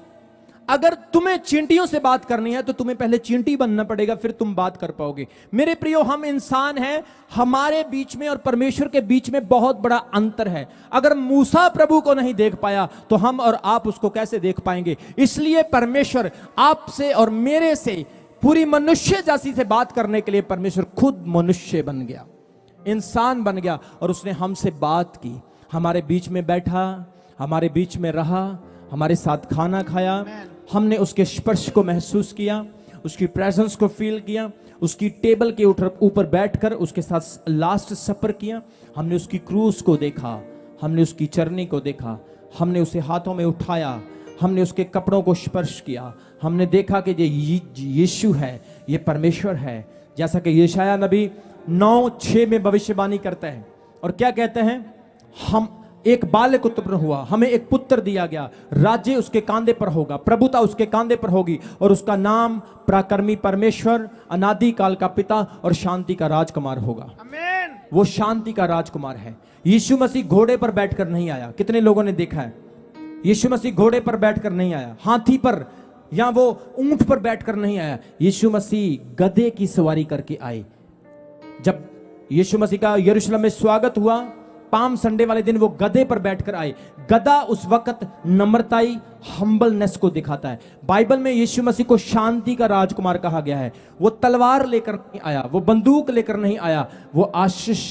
अगर तुम्हें चींटियों से बात करनी है तो तुम्हें पहले चींटी बनना पड़ेगा, फिर तुम बात कर पाओगे। मेरे प्रियो, हम इंसान हैं, हमारे बीच में और परमेश्वर के बीच में बहुत बड़ा अंतर है। अगर मूसा प्रभु को नहीं देख पाया तो हम और आप उसको कैसे देख पाएंगे? इसलिए परमेश्वर आपसे और मेरे से पूरी मनुष्य जाति से बात करने के लिए परमेश्वर खुद मनुष्य बन गया, इंसान बन गया, और उसने हमसे बात की, हमारे बीच में बैठा, हमारे बीच में रहा, हमारे साथ खाना खाया, हमने उसके स्पर्श को महसूस किया, उसकी प्रेजेंस को फील किया, उसकी टेबल के ऊपर बैठकर उसके साथ लास्ट सफर किया, हमने उसकी क्रूस को देखा, हमने उसकी चरनी को देखा, हमने उसे हाथों में उठाया, हमने उसके कपड़ों को स्पर्श किया, हमने देखा कि ये यीशु है, ये परमेश्वर है। जैसा कि यशायाह नबी 9:6 में भविष्यवाणी करता है, और क्या कहते हैं? हम एक बालक उत्पन्न हुआ, हमें एक पुत्र दिया गया, राज्य उसके कांधे पर होगा, प्रभुता उसके कांधे पर होगी, और उसका नाम पराक्रमी परमेश्वर, अनादि काल का पिता और शांति का राजकुमार होगा। आमीन। वो शांति का राजकुमार है। यीशु मसीह घोड़े पर बैठकर नहीं आया। कितने लोगों ने देखा है? यीशु मसीह घोड़े पर बैठकर नहीं आया, हाथी पर या वो ऊंट पर बैठकर नहीं आया। यीशु मसीह गधे की सवारी करके आए। जब यीशु मसीह का यरूशलेम में स्वागत हुआ, पाम संडे वाले दिन वो गधे पर बैठकर आए। गधा उस वक्त नम्रताई, हम्बलनेस को दिखाता है। बाइबल में यीशु मसीह को शांति का राजकुमार कहा गया है। वो तलवार लेकर नहीं आया, वो बंदूक लेकर नहीं आया, वो आशीष,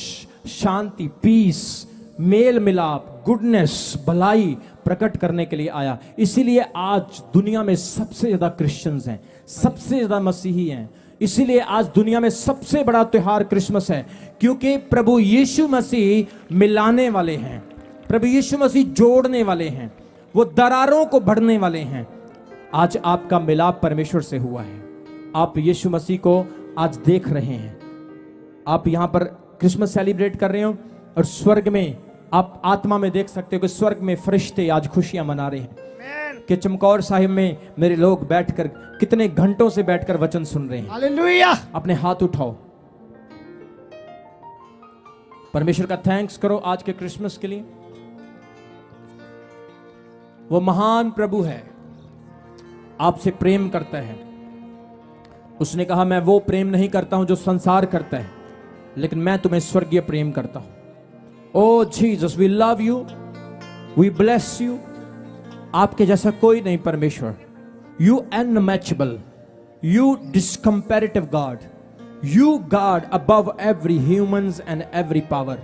शांति, पीस, मेल मिलाप, गुडनेस, भलाई प्रकट करने के लिए आया। इसीलिए आज दुनिया में सबसे ज्यादा क्रिश्चियंस हैं, सबसे ज्यादा मसीही हैं। इसीलिए आज दुनिया में सबसे बड़ा त्योहार क्रिसमस है, क्योंकि प्रभु यीशु मसीह मिलाने वाले हैं, प्रभु यीशु मसीह जोड़ने वाले हैं, वो दरारों को भरने वाले हैं। आज आपका मिलाप परमेश्वर से हुआ है। आप यीशु मसीह को आज देख रहे हैं। आप यहां पर क्रिसमस सेलिब्रेट कर रहे हो, और स्वर्ग में आप आत्मा में देख सकते हो कि स्वर्ग में फरिश्ते आज खुशियां मना रहे हैं कि चमकौर साहिब में मेरे लोग बैठकर कितने घंटों से बैठकर वचन सुन रहे हैं। हालेलुया। अपने हाथ उठाओ, परमेश्वर का थैंक्स करो आज के क्रिसमस के लिए। वो महान प्रभु है, आपसे प्रेम करता है। उसने कहा, मैं वो प्रेम नहीं करता हूं जो संसार करता है, लेकिन मैं तुम्हें स्वर्गीय प्रेम करता हूं। Oh Jesus, we love you, we bless you. आपके जैसा कोई नहीं परमेश्वर। You unmatchable, you discomparative God, you God above every humans and every power.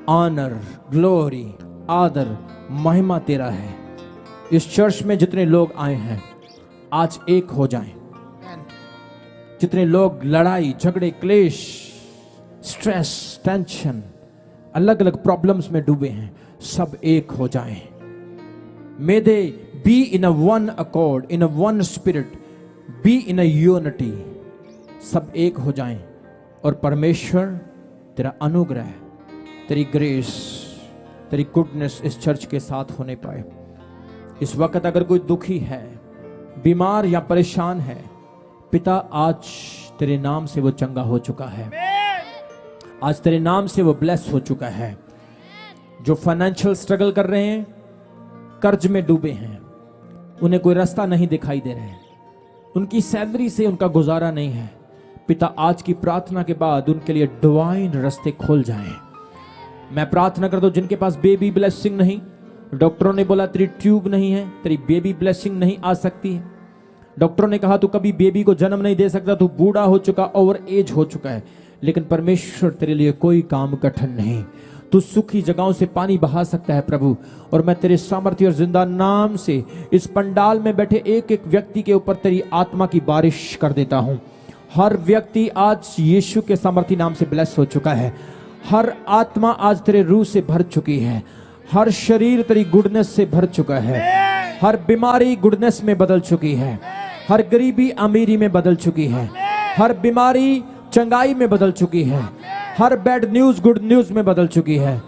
Honour, glory, आदर, महिमा तेरा है। इस चर्च में जितने लोग आए हैं आज एक हो जाएं। जितने लोग लड़ाई, झगड़े, क्लेश, स्ट्रेस, टेंशन, अलग अलग प्रॉब्लम्स में डूबे हैं, सब एक हो जाएं। May they be in a one accord, in a one spirit, be in a unity. सब एक हो जाएं, और परमेश्वर तेरा अनुग्रह, तेरी ग्रेस, तेरी गुडनेस इस चर्च के साथ होने पाए। इस वक्त अगर कोई दुखी है, बीमार या परेशान है, पिता आज तेरे नाम से वो चंगा हो चुका है। आज तेरे नाम से वो ब्लेस हो चुका है। जो फाइनेंशियल स्ट्रगल कर रहे हैं, कर्ज में डूबे हैं, उन्हें कोई रास्ता नहीं दिखाई दे रहा है, उनकी सैलरी से उनका गुजारा नहीं है, पिता आज की प्रार्थना के बाद उनके लिए डिवाइन रास्ते खोल जाएं। मैं प्रार्थना कर दूं, जिनके पास बेबी ब्लेसिंग नहीं, डॉक्टरों ने बोला तेरी ट्यूब नहीं है, तेरी बेबी ब्लेसिंग नहीं आ सकती है, डॉक्टरों ने कहा तू कभी बेबी को जन्म नहीं दे सकता, तू बूढ़ा हो चुका, ओवर एज हो चुका है, लेकिन परमेश्वर तेरे लिए कोई काम कठिन नहीं। तू सूखी जगहों से पानी बहा सकता है प्रभु। और मैं तेरे सामर्थ्य और जिंदा नाम से इस पंडाल में बैठे एक एक व्यक्ति के ऊपर तेरी आत्मा की बारिश कर देता हूं। हर व्यक्ति आज यीशु के सामर्थ्य नाम से ब्लेस हो चुका है। हर आत्मा आज तेरे रूह से भर चुकी है। हर शरीर तेरी गुडनेस से भर चुका है। हर बीमारी गुडनेस में बदल चुकी है। हर गरीबी अमीरी में बदल चुकी है। हर बीमारी चंगाई में बदल चुकी है। हर बैड न्यूज गुड न्यूज में बदल चुकी है।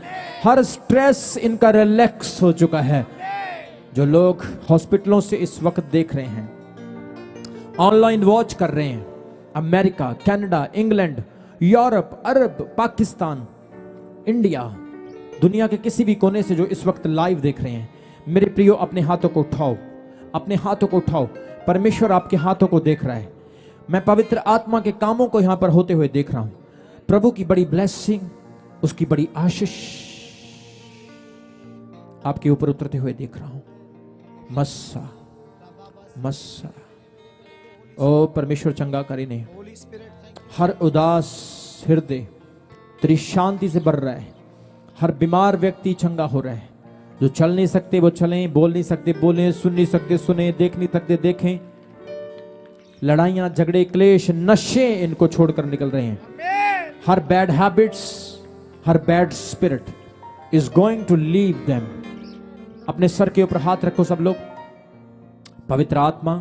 हर स्ट्रेस इनका रिलैक्स हो चुका है। जो लोग हॉस्पिटलों से इस वक्त देख रहे हैं, ऑनलाइन वॉच कर रहे हैं, अमेरिका, कनाडा, इंग्लैंड, यूरोप, अरब, पाकिस्तान, इंडिया, दुनिया के किसी भी कोने से जो इस वक्त लाइव देख रहे हैं, मेरे प्रियो अपने हाथों को उठाओ, अपने हाथों को उठाओ, परमेश्वर आपके हाथों को देख रहा है। मैं पवित्र आत्मा के कामों को यहां पर होते हुए देख रहा हूं। प्रभु की बड़ी ब्लेसिंग, उसकी बड़ी आशीष आपके ऊपर उतरते हुए देख रहा हूं। मस्सा मस्सा, ओ परमेश्वर चंगा करे ने। हर उदास हृदय तेरी शांति से भर रहा है। हर बीमार व्यक्ति चंगा हो रहा है। जो चल नहीं सकते वो चलें, बोल नहीं सकते बोलें, सुन नहीं सकते सुने, देख नहीं सकते देखें। लड़ाइयां, झगड़े, क्लेश, नशे इनको छोड़कर निकल रहे हैं। हर बैड हैबिट्स, हर bad spirit is going to leave them. अपने सर के ऊपर हाथ रखो सब लोग। पवित्र आत्मा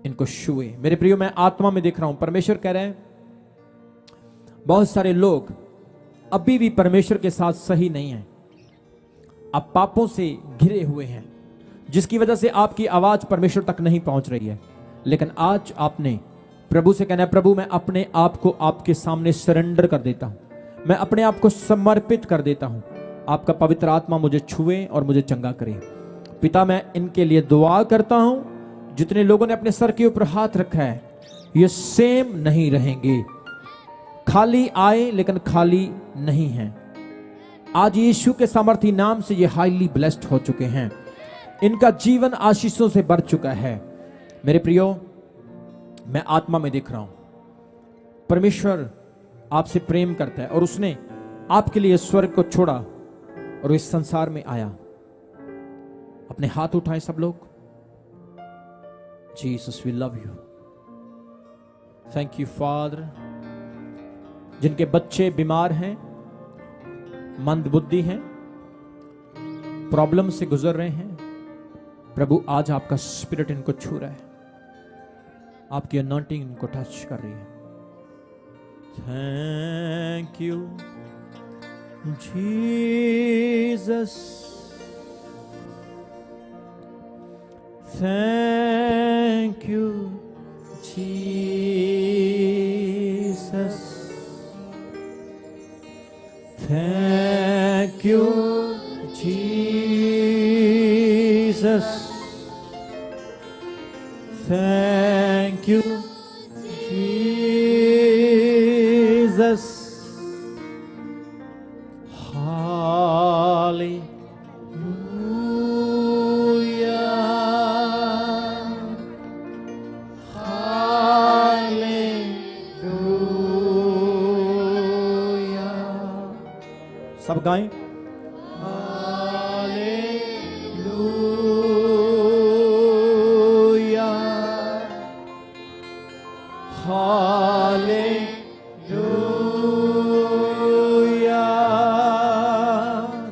इनको छुए। मेरे प्रियो, मैं आत्मा में देख रहा हूं, परमेश्वर कह रहे हैं बहुत सारे लोग अभी भी परमेश्वर के साथ सही नहीं हैं। आप पापों से घिरे हुए हैं, जिसकी वजह से आपकी आवाज परमेश्वर तक नहीं पहुंच रही है। लेकिन आज आपने प्रभु से कहना है, प्रभु मैं अपने आप को आपके सामने सरेंडर कर देता हूं, मैं अपने आप को समर्पित कर देता हूं। आपका पवित्र आत्मा मुझे छुए और मुझे चंगा करे। पिता, मैं इनके लिए दुआ करता हूं। जितने लोगों ने अपने सर के ऊपर हाथ रखा है, ये सेम नहीं रहेंगे। खाली आए लेकिन खाली नहीं हैं। आज यीशु के सामर्थी नाम से ये हाईली ब्लेस्ड हो चुके हैं। इनका जीवन आशीषों से भर चुका है। मेरे प्रियो, मैं आत्मा में देख रहा हूं, परमेश्वर आपसे प्रेम करता है और उसने आपके लिए स्वर्ग को छोड़ा और इस संसार में आया। अपने हाथ उठाएं सब लोग। Jesus, we love you. Thank you father. जिनके बच्चे बीमार हैं, मंद बुद्धि हैं, प्रॉब्लम से गुजर रहे हैं, प्रभु आज आपका स्पिरिट इनको छू रहा है। आपकी अनॉइंटिंग इनको टच कर रही है। Thank you Jesus, thank you Jesus, thank you Jesus, thank you Jesus, hallelujah, hallelujah। सब गाएं। Hallelujah, hallelujah.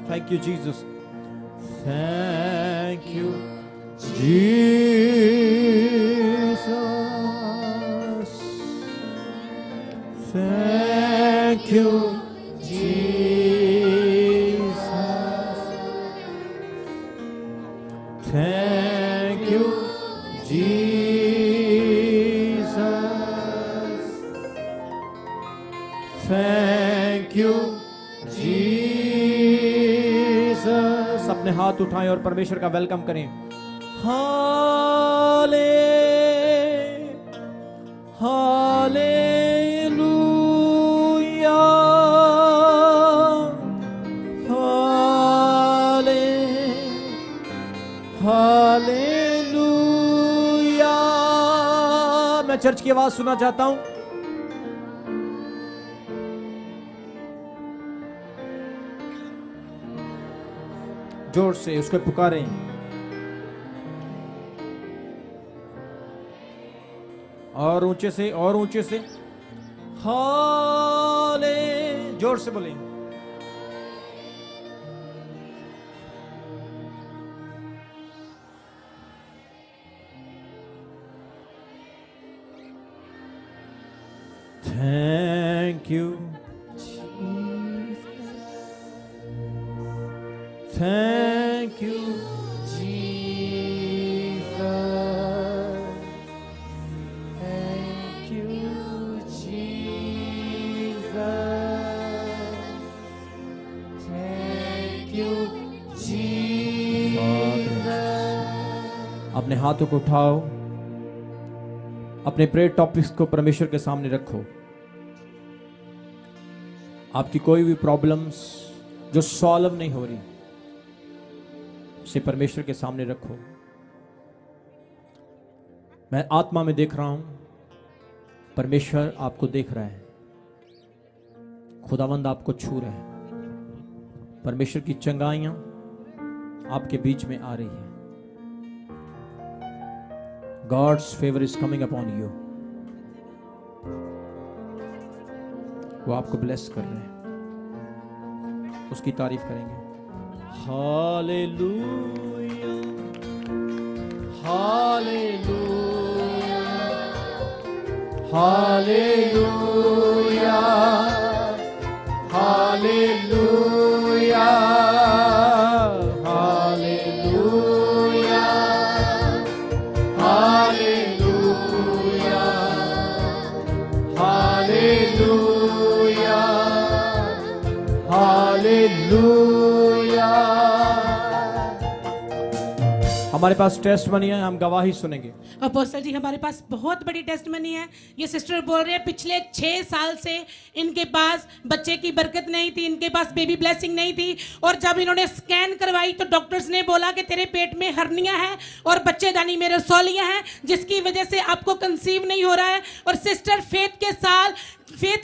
Thank you Jesus, thank you Jesus, thank you Thank you, Jesus. Thank you, Jesus. अपने हाथ उठाएं और परमेश्वर का वेलकम करें। हाले हालेलुया, हालेलुया। मैं चर्च की आवाज सुनना चाहता हूं। जोर से उसको पुकारें। और ऊंचे से, और ऊंचे से। हाले, जोर से बोलें। Thank you, Jesus. Thank you, Jesus. Thank you, Jesus. Thank you, Jesus. अपने हाथों को उठाओ, अपने प्रेयर टॉपिक्स को परमेश्वर के सामने रखो। आपकी कोई भी प्रॉब्लम्स जो सॉल्व नहीं हो रही, उसे परमेश्वर के सामने रखो। मैं आत्मा में देख रहा हूं, परमेश्वर आपको देख रहा है, खुदावंद आपको छू रहा है। परमेश्वर की चंगाइयां आपके बीच में आ रही है। God's favor is coming upon you. वो आपको ब्लेस कर रहे हैं, उसकी तारीफ करेंगे। हालेलुया, हालेलुया, हालेलुया, हालेलुया, हमारे पास टेस्टमनी है, हम गवाही सुनेंगे। अपोस्टल जी, हमारे पास बहुत बड़ी टेस्टमनी है। ये सिस्टर बोल रहे हैं पिछले 6 साल से इनके पास बच्चे की बरकत नहीं थी, इनके पास बेबी ब्लेसिंग नहीं थी, और जब इन्होंने स्कैन करवाई तो डॉक्टर्स ने बोला कि तेरे पेट में हर्निया है और बच्चेदानी में रसौलियां हैं, जिसकी वजह से आपको कंसीव नहीं हो रहा है। और सिस्टर फेथ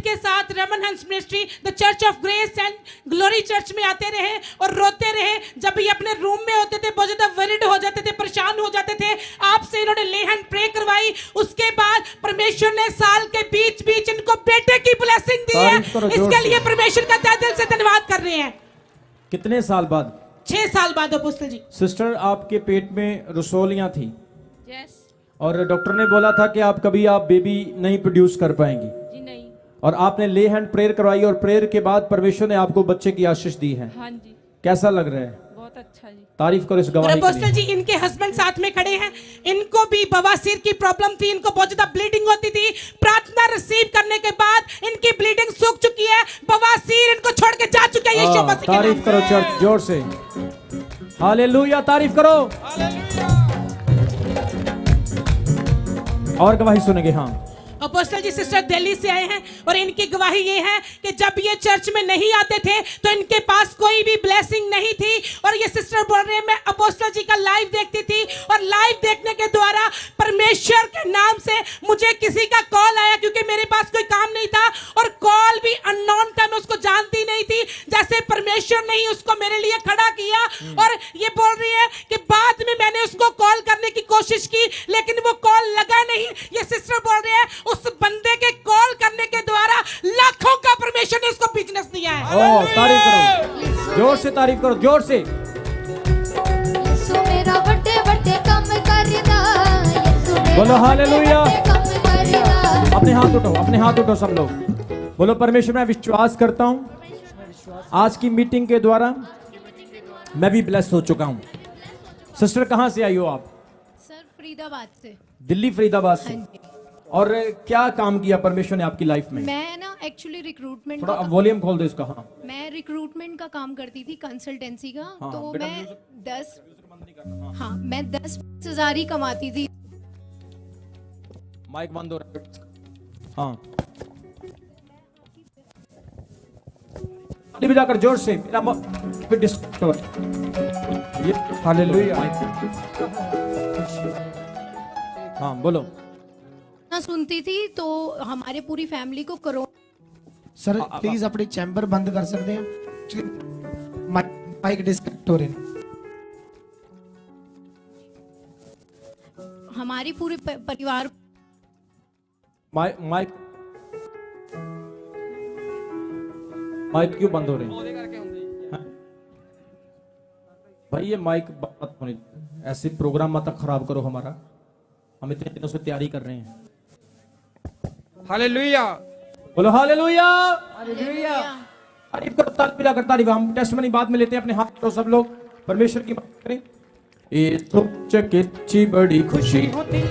के साथ रमन हंस ministry, the church of grace and glory church में आते रहे और रोते रहे। जब भी अपने रूम में होते थे बहुत ज्यादा वरिड हो जाते थे, परेशान हो जाते थे। आपसे इन्होंने ले हैंड प्रे करवाई, उसके बाद परमेश्वर ने साल के बीच इनको बेटे की ब्लेसिंग दी है। इसके लिए परमेश्वर का तहे दिल से धन्यवाद कर रहे हैं। कितने साल बाद? 6 साल बाद अपोस्टल जी। सिस्टर, आपके पेट में रसौलियां थी, यस, और डॉक्टर ने बोला था कि आप बेबी नहीं प्रोड्यूस कर पाएंगी। जी नहीं। और आपने ले हैंड प्रेयर करवाई, और प्रेयर के बाद परमेश्वर ने आपको बच्चे की आशीष दी है। हाँ जी। कैसा लग रहा है? बहुत अच्छा जी। तारीफ करो इस गवाही के अपोस्टल लिए। जी, इनके हस्बैंड साथ में खड़े हैं, इनको भी बवासीर की प्रॉब्लम थी, इनको बहुत ज्यादा ब्लीडिंग होती थी। प्रार्थना रिसीव करने के बाद इनकी ब्लीडिंग सूख चुकी है, बवासीर इनको छोड़ के जा चुका है यीशु मसीह के नाम। तारीफ करो चर्च, जोर से हालेलुया, तारीफ करो। और गवाही सुनेंगे। हाँ अपोस्टल जी, सिस्टर दिल्ली से आए हैं और इनकी गवाही ये है कि जब ये चर्च में नहीं आते थे तो इनके पास कोई भी ब्लेसिंग नहीं थी। और ये सिस्टर बोल रहे हैं, मैं अपोस्टल जी का लाइव देखती थी और लाइव देखने के द्वारा परमेश्वर के नाम से मुझे किसी का कॉल आया, क्योंकि मेरे पास कोई काम नहीं था और कॉल भी अननोन था, मैं उसको जानती नहीं थी। जैसे परमेश्वर ने ही उसको मेरे लिए खड़ा किया। और ये बोल रही है कि बाद में मैंने उसको कॉल करने की कोशिश की, लेकिन वो कॉल लगा नहीं। ये सिस्टर बोल रहे हैं, उस बंदे के कॉल करने के द्वारा लाखों का परमेश्वर ने उसको बिजनेस दिया है। ओ, तारीफ करो, जोर से तारीफ करो, जोर से। यीशु मेरा बड़े बड़े काम करदा, यीशु मेरा बोलो हालेलुया। बड़े काम करदा। अपने हाथ उठाओ, अपने हाथ उठाओ सब लोग। बोलो, परमेश्वर, मैं विश्वास करता हूं आज की मीटिंग के द्वारा मैं भी ब्लेस हो चुका हूं। सिस्टर, कहां से आई हो आप? सर, फरीदाबाद से। दिल्ली फरीदाबाद से। हाँ जी। और क्या काम किया परमेश्वर ने आपकी लाइफ में? मैं ना एक्चुअली रिक्रूटमेंट थोड़ा वॉल्यूम खोल दो इसका। हाँ, मैं रिक्रूटमेंट का काम करती थी, कंसल्टेंसी का। हाँ, तो बेटा, मैं 10,000 ही कमाती थी। माइक बंद हो रहा है। हाँ, ताली बजाकर जोर से। मेरा फिर डिस्टर्ब हो। ये हालेलुया। हाँ, बोलो। ना सुनती थी तो हमारे पूरी फैमिली को सर प्लीज अपने चैम्बर बंद कर सकते हैं, माइक डिस्कनेक्ट हो रहे हैं। हमारी पूरे परिवार माइक क्यों बंद हो रहे हैं? हाँ? भाई ये माइक मत होने, ऐसे प्रोग्राम मत खराब करो हमारा, हम इतने दिनों से तैयारी कर रहे हैं। हालेलुया, बोलो हालेलुया, हालेलुया। तारीफ करो, ताली बजाकर तारीफ। हम टेस्टमनी बाद में लेते हैं, अपने हाथ करो सब लोग, परमेश्वर की बात करें। ये चकिच्ची बड़ी खुशी होती है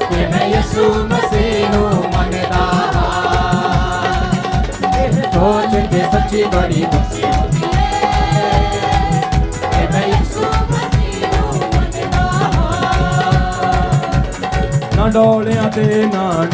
कि मैं यीशु मसीह नु मनदा, सोच के सच्ची बड़ी खुशी होती है कि मैं यीशु मसीह नु मनदा। दे नाल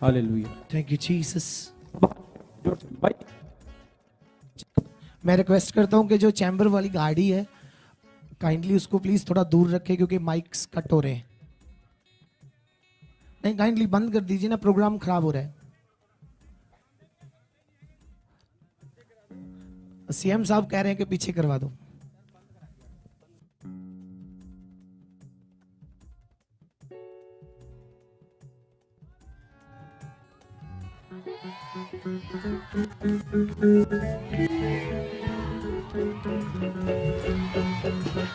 हालेलुया। Thank you Jesus. भाई मैं रिक्वेस्ट करता हूं कि जो चैम्बर वाली गाड़ी है काइंडली उसको प्लीज थोड़ा दूर रखें क्योंकि माइक्स कट हो रहे हैं। नहीं काइंडली बंद कर दीजिए ना, प्रोग्राम खराब हो रहा है। सीएम साहब कह रहे हैं कि पीछे करवा दो।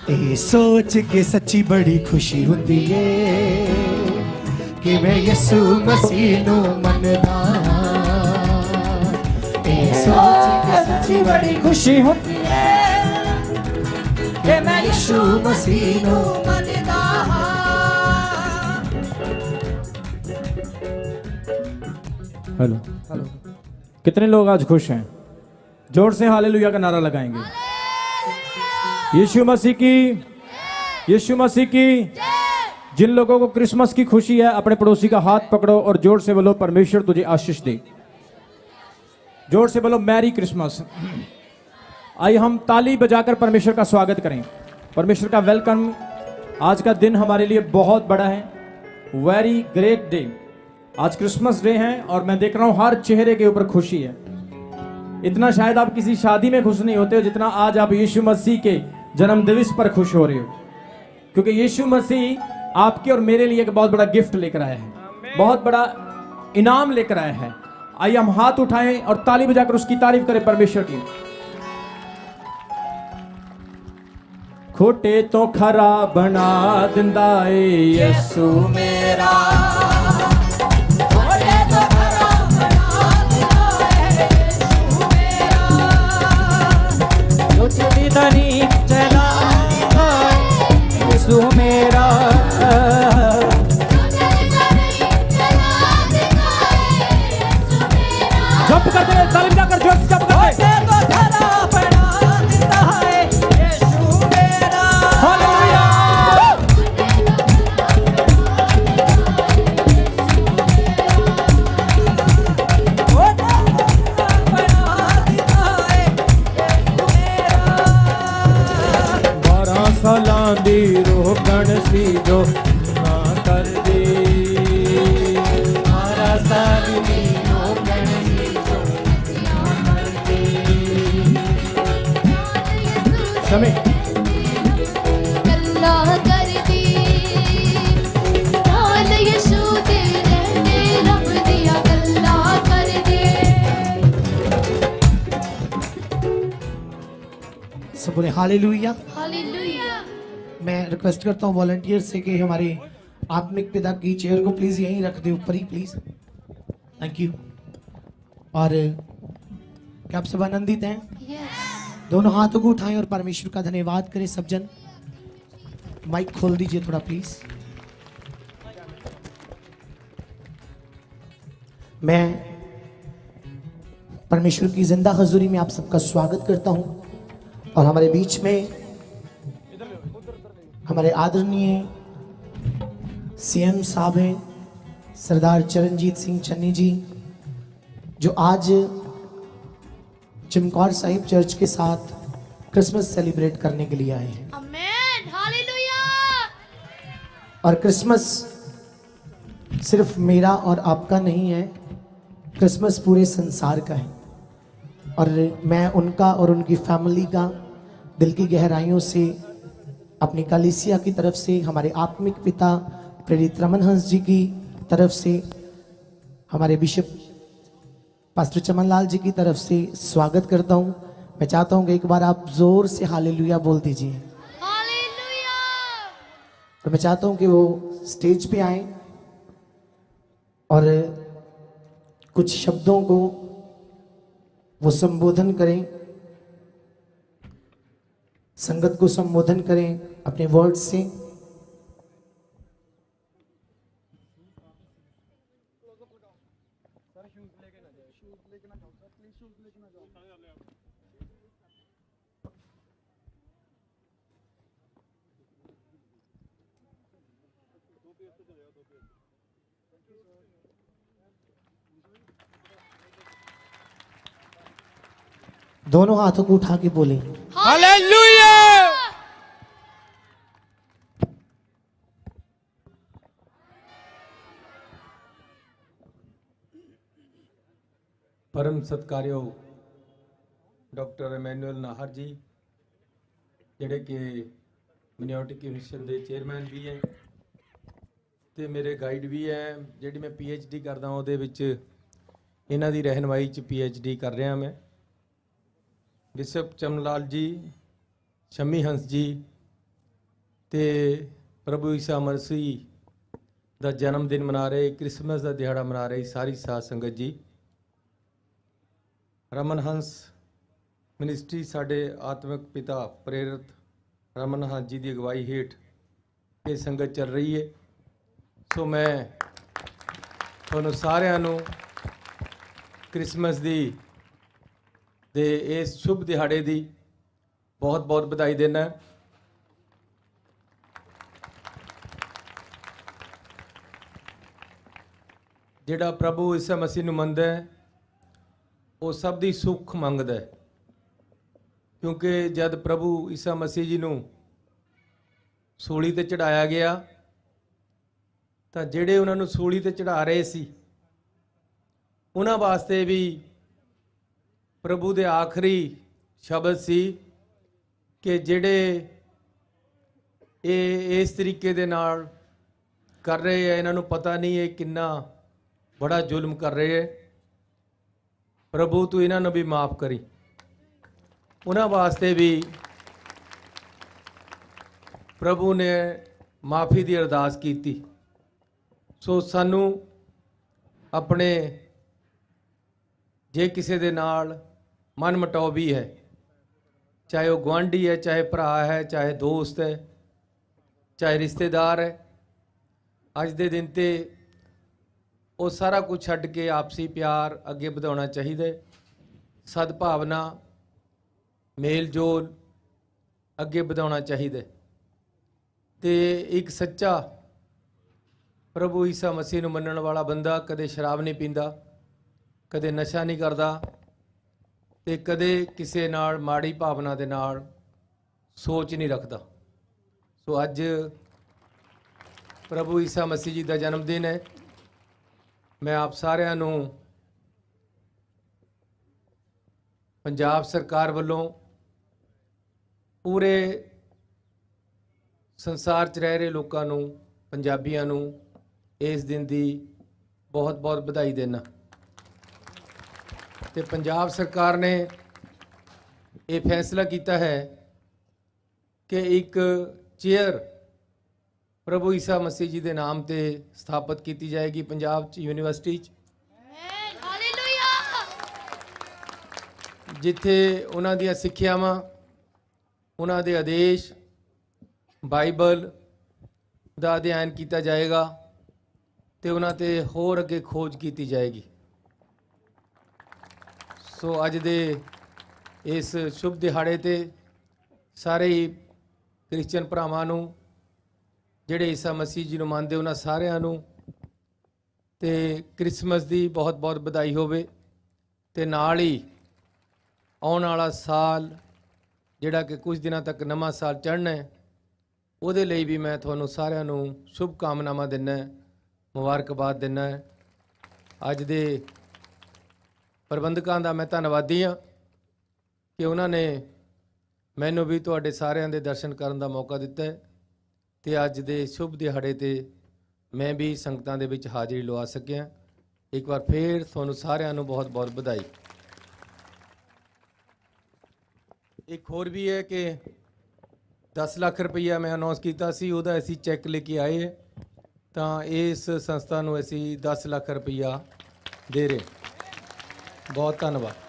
ए सोच के सच्ची बड़ी खुशी हुंदी है कि मैं यसु मसीह नू मनदा। ए सोच के सच्ची बड़ी खुशी हुंदी है कि मैं यसु मसीह नू मनदा। हेलो, हेलो, कितने लोग आज खुश हैं? जोर से हालेलुया का नारा लगाएंगे। यीशु मसीह की, यीशु मसीह की। जिन लोगों को क्रिसमस की खुशी है अपने पड़ोसी का हाथ पकड़ो और जोर से बोलो परमेश्वर तुझे आशीष दे। जोर से बोलो मैरी क्रिसमस। आइए हम ताली बजाकर परमेश्वर का स्वागत करें, परमेश्वर का वेलकम। आज का दिन हमारे लिए बहुत बड़ा है, वेरी ग्रेट डे। आज क्रिसमस डे है और मैं देख रहा हूं हर चेहरे के ऊपर खुशी है। इतना शायद आप किसी शादी में खुश नहीं होते हो जितना आज आप यीशु मसीह के जन्म दिवस पर खुश हो रहे हो, क्योंकि यीशु मसीह आपके और मेरे लिए एक बहुत बड़ा गिफ्ट लेकर आया है, बहुत बड़ा इनाम लेकर आया है। आइए हम हाथ उठाएं और ताली बजाकर उसकी तारीफ करें परमेश्वर की। खोटे तो खरा बना दिंदा है यीशु मेरा, धनी चला यीशु मेरा। जंप करते हैं, ताली बजाकर जोर से जंप करते हैं। हालेलुया। दी रोकण सी जो ना कर दे, मारा सारी रोकण सी जो ना कर दे। शमी अल्लाह कर दी नाल यीशु तेरे ने रब दिया अल्लाह कर दे। सब बोले हालेलुया। हालेलुया। मैं रिक्वेस्ट करता हूँ वॉलंटियर से कि हमारे आत्मिक पिता की चेयर को प्लीज यहीं रख दे, ऊपर ही प्लीज। Thank you. और क्या आप सब आनंदित हैं? यस। दोनों हाथों को उठाएं और परमेश्वर का धन्यवाद करें सब जन। माइक खोल दीजिए थोड़ा प्लीज। मैं परमेश्वर की जिंदा हजूरी में आप सबका स्वागत करता हूं और हमारे बीच में हमारे आदरणीय सीएम साहब हैं सरदार चरणजीत सिंह चन्नी जी, जो आज चमकौर साहिब चर्च के साथ क्रिसमस सेलिब्रेट करने के लिए आए हैं। आमेन। हालेलुया। और क्रिसमस सिर्फ मेरा और आपका नहीं है, क्रिसमस पूरे संसार का है। और मैं उनका और उनकी फैमिली का दिल की गहराइयों से अपनी कलीसिया की तरफ से, हमारे आत्मिक पिता प्रेरित रमन हंस जी की तरफ से, हमारे बिशप पास्टर चमन लाल जी की तरफ से स्वागत करता हूं। मैं चाहता हूं कि एक बार आप जोर से हालेलुया बोल दीजिए। हालेलुया। और मैं चाहता हूं कि वो स्टेज पे आए और कुछ शब्दों को वो संबोधन करें, संगत को संबोधन करें अपने वर्ड से। दोनों हाथों को उठा के बोले हालेलुया। परम सत्कारयोग डॉक्टर एमैनुअल नाहर जी, ਜਿਹੜੇ ਕਿ ਮਿਨਿਓਰਟੀ ਕਮਿਸ਼ਨ ਦੇ ਚੇਅਰਮੈਨ ਵੀ ਹੈ ਤੇ ਮੇਰੇ ਗਾਈਡ ਵੀ ਹੈ। ਜਿਹੜੀ ਮੈਂ PhD ਕਰਦਾ ਉਹਦੇ ਵਿੱਚ ਇਹਨਾਂ ਦੀ ਰਹਿਨਮਾਈ 'ਚ PhD ਕਰ ਰਿਹਾ ਮੈਂ। ਬਿਸ਼ਪ ਚਮਨਲਾਲ ਜੀ, ਸ਼ਮੀ ਹੰਸ ਜੀ ਤੇ ਪ੍ਰਭੂ ਈਸਾ ਮਸੀਹ ਦਾ ਜਨਮ ਦਿਨ ਮਨਾ ਰਹੇ, ਕ੍ਰਿਸਮਸ ਦਾ ਦਿਹਾੜਾ ਮਨਾ ਰਹੀ ਸਾਰੀ ਸਾਧ ਸੰਗਤ ਜੀ। ਰਮਨ ਹੰਸ ਮਿਨਿਸਟਰੀ ਸਾਡੇ ਆਤਮਿਕ ਪਿਤਾ ਪ੍ਰੇਰਿਤ ਰਮਨ ਹੰਸ ਜੀ ਦੀ ਅਗਵਾਈ ਹੇਠ ਇਹ ਸੰਗਤ ਚੱਲ ਰਹੀ ਹੈ। ਸੋ ਮੈਂ ਤੁਹਾਨੂੰ ਸਾਰਿਆਂ ਨੂੰ ਕ੍ਰਿਸਮਸ ਦੇ ਇਸ ਸ਼ੁਭ ਦਿਹਾੜੇ ਦੀ ਬਹੁਤ ਬਹੁਤ ਵਧਾਈ ਦਿੰਦਾ। ਜਿਹੜਾ ਪ੍ਰਭੂ ਈਸਾ ਮਸੀਹ ਨੂੰ ਮੰਨਦਾ ਹੈ ਉਹ ਸਭ ਦੀ ਸੁੱਖ ਮੰਗਦਾ ਹੈ, ਕਿਉਂਕਿ ਜਦ ਪ੍ਰਭੂ ਈਸਾ ਮਸੀਹ ਜੀ ਨੂੰ ਸੂਲੀ ਤੇ ਚੜਾਇਆ ਗਿਆ ਤਾਂ ਜਿਹੜੇ ਉਹਨਾਂ ਨੂੰ ਸੂਲੀ ਤੇ ਚੜਾ ਰਹੇ ਸੀ ਉਹਨਾਂ ਵਾਸਤੇ ਵੀ ਪ੍ਰਭੂ ਦੇ ਆਖਰੀ ਸ਼ਬਦ ਸੀ ਕਿ ਜਿਹੜੇ ਇਹ ਇਸ ਤਰੀਕੇ ਦੇ ਨਾਲ ਕਰ ਰਹੇ ਆ, ਇਹਨਾਂ ਨੂੰ ਪਤਾ ਨਹੀਂ ਇਹ ਕਿੰਨਾ ਬੜਾ ਜ਼ੁਲਮ ਕਰ ਰਹੇ ਹੈ। ਪ੍ਰਭੂ ਤੂੰ ਇਹਨਾਂ ਨੂੰ ਵੀ ਮਾਫ ਕਰੀ। ਉਹਨਾਂ ਵਾਸਤੇ ਵੀ ਪ੍ਰਭੂ ਨੇ ਮਾਫੀ ਦੀ ਅਰਦਾਸ ਕੀਤੀ। ਸੋ ਸਾਨੂੰ ਆਪਣੇ ਜੇ ਕਿਸੇ ਦੇ ਨਾਲ ਮਨ ਮਟਾਓ ਵੀ ਹੈ, ਚਾਹੇ ਉਹ ਗੁਆਂਢੀ ਹੈ, ਚਾਹੇ ਭਰਾ ਹੈ, ਚਾਹੇ ਦੋਸਤ ਹੈ, ਚਾਹੇ ਰਿਸ਼ਤੇਦਾਰ ਹੈ, ਅੱਜ ਦੇ ਦਿਨ ਤੇ ਉਹ ਸਾਰਾ ਕੁਝ ਛੱਡ ਕੇ ਆਪਸੀ ਪਿਆਰ ਅੱਗੇ ਵਧਾਉਣਾ ਚਾਹੀਦਾ ਹੈ। ਸਦਭਾਵਨਾ, ਮੇਲ ਜੋਲ ਅੱਗੇ ਵਧਾਉਣਾ ਚਾਹੀਦਾ ਤੇ ਇੱਕ ਸੱਚਾ ਪ੍ਰਭੂ ਈਸਾ ਮਸੀਹ ਨੂੰ ਮੰਨਣ ਵਾਲਾ ਬੰਦਾ ਕਦੇ ਸ਼ਰਾਬ ਨਹੀਂ ਪੀਂਦਾ, ਕਦੇ ਨਸ਼ਾ ਨਹੀਂ ਕਰਦਾ ਤੇ ਕਦੇ ਕਿਸੇ ਨਾਲ ਮਾੜੀ ਭਾਵਨਾ ਦੇ ਨਾਲ ਸੋਚ ਨਹੀਂ ਰੱਖਦਾ। ਸੋ ਅੱਜ ਪ੍ਰਭੂ ਈਸਾ ਮਸੀਹ ਜੀ ਦਾ ਜਨਮ ਦਿਨ ਹੈ। ਮੈਂ ਆਪ ਸਾਰਿਆਂ ਨੂੰ ਪੰਜਾਬ ਸਰਕਾਰ ਵੱਲੋਂ ਪੂਰੇ ਸੰਸਾਰ 'ਚ ਰਹਿ ਰਹੇ ਲੋਕਾਂ ਨੂੰ, ਪੰਜਾਬੀਆਂ ਨੂੰ ਇਸ ਦਿਨ ਦੀ ਬਹੁਤ ਬਹੁਤ ਵਧਾਈ ਦੇਣਾ। ਤੇ ਪੰਜਾਬ ਸਰਕਾਰ ਨੇ ਇਹ ਫੈਸਲਾ ਕੀਤਾ ਹੈ ਕਿ ਇੱਕ ਚੇਅਰ ਪ੍ਰਭੂ ਈਸਾ ਮਸੀਹ ਜੀ ਦੇ ਨਾਮ ਤੇ ਸਥਾਪਿਤ ਕੀਤੀ ਜਾਏਗੀ ਪੰਜਾਬ 'ਚ, ਯੂਨੀਵਰਸਿਟੀ 'ਚ, ਆਮੇਨ ਹਾਲੇਲੂਇਆ। ਜਿੱਥੇ ਉਹਨਾਂ ਦੀਆਂ ਸਿੱਖਿਆਵਾਂ, ਉਹਨਾਂ ਦੇ ਆਦੇਸ਼, ਬਾਈਬਲ ਦਾ ਅਧਿਐਨ ਕੀਤਾ ਜਾਏਗਾ ਤੇ ਉਹਨਾਂ ਤੇ ਹੋਰ ਅੱਗੇ ਖੋਜ ਕੀਤੀ ਜਾਏਗੀ। ਸੋ ਅੱਜ ਦੇ ਇਸ ਸ਼ੁਭ ਦਿਹਾੜੇ ਤੇ ਸਾਰੇ ਹੀ ਕ੍ਰਿਸਚੀਅਨ ਭਰਾਵਾਂ ਨੂੰ, ਜਿਹੜੇ ਈਸਾ ਮਸੀਹ ਜੀ ਨੂੰ ਮੰਨਦੇ, ਉਹਨਾਂ ਸਾਰਿਆਂ ਨੂੰ ਤੇ ਕ੍ਰਿਸਮਸ ਦੀ ਬਹੁਤ ਬਹੁਤ ਵਧਾਈ ਹੋਵੇ। ਤੇ ਨਾਲ ਹੀ ਆਉਣ ਵਾਲਾ ਸਾਲ ਜਿਹੜਾ ਕਿ ਕੁਝ ਦਿਨਾਂ ਤੱਕ ਨਵਾਂ ਸਾਲ ਚੜ੍ਹਨਾ ਹੈ, ਉਹਦੇ ਲਈ ਵੀ ਮੈਂ ਤੁਹਾਨੂੰ ਸਾਰਿਆਂ ਨੂੰ ਸ਼ੁਭ ਕਾਮਨਾਵਾਂ ਦਿੰਦਾ, ਮੁਬਾਰਕਬਾਦ ਦਿੰਦਾ। ਅੱਜ ਦੇ ਪ੍ਰਬੰਧਕਾਂ ਦਾ ਮੈਂ ਧੰਨਵਾਦੀ ਹਾਂ ਕਿ ਉਹਨਾਂ ਨੇ ਮੈਨੂੰ ਵੀ ਤੁਹਾਡੇ ਸਾਰਿਆਂ ਦੇ ਦਰਸ਼ਨ ਕਰਨ ਦਾ ਮੌਕਾ ਦਿੱਤਾ ਹੈ ਤੇ ਅੱਜ ਦੇ ਸ਼ੁਭ ਦਿਹਾੜੇ ਤੇ ਮੈਂ ਵੀ ਸੰਗਤਾਂ ਦੇ ਵਿੱਚ ਹਾਜ਼ਰੀ ਲਵਾ ਸਕਿਆ। ਇੱਕ ਵਾਰ ਫੇਰ ਤੁਹਾਨੂੰ ਸਾਰਿਆਂ ਨੂੰ ਬਹੁਤ ਬਹੁਤ ਵਧਾਈ। ਇੱਕ ਹੋਰ ਵੀ ਹੈ ਕਿ 10 ਲੱਖ ਰੁਪਈਆ ਮੈਂ ਅਨਾਉਂਸ ਕੀਤਾ ਸੀ, ਉਹਦਾ ਅਸੀਂ ਚੈੱਕ ਲੈ ਕੇ ਆਏ ਹੈ, ਤਾਂ ਇਸ ਸੰਸਥਾ ਨੂੰ ਅਸੀਂ 10 ਲੱਖ ਰੁਪਈਆ ਦੇ ਰਹੇ। ਬਹੁਤ ਧੰਨਵਾਦ।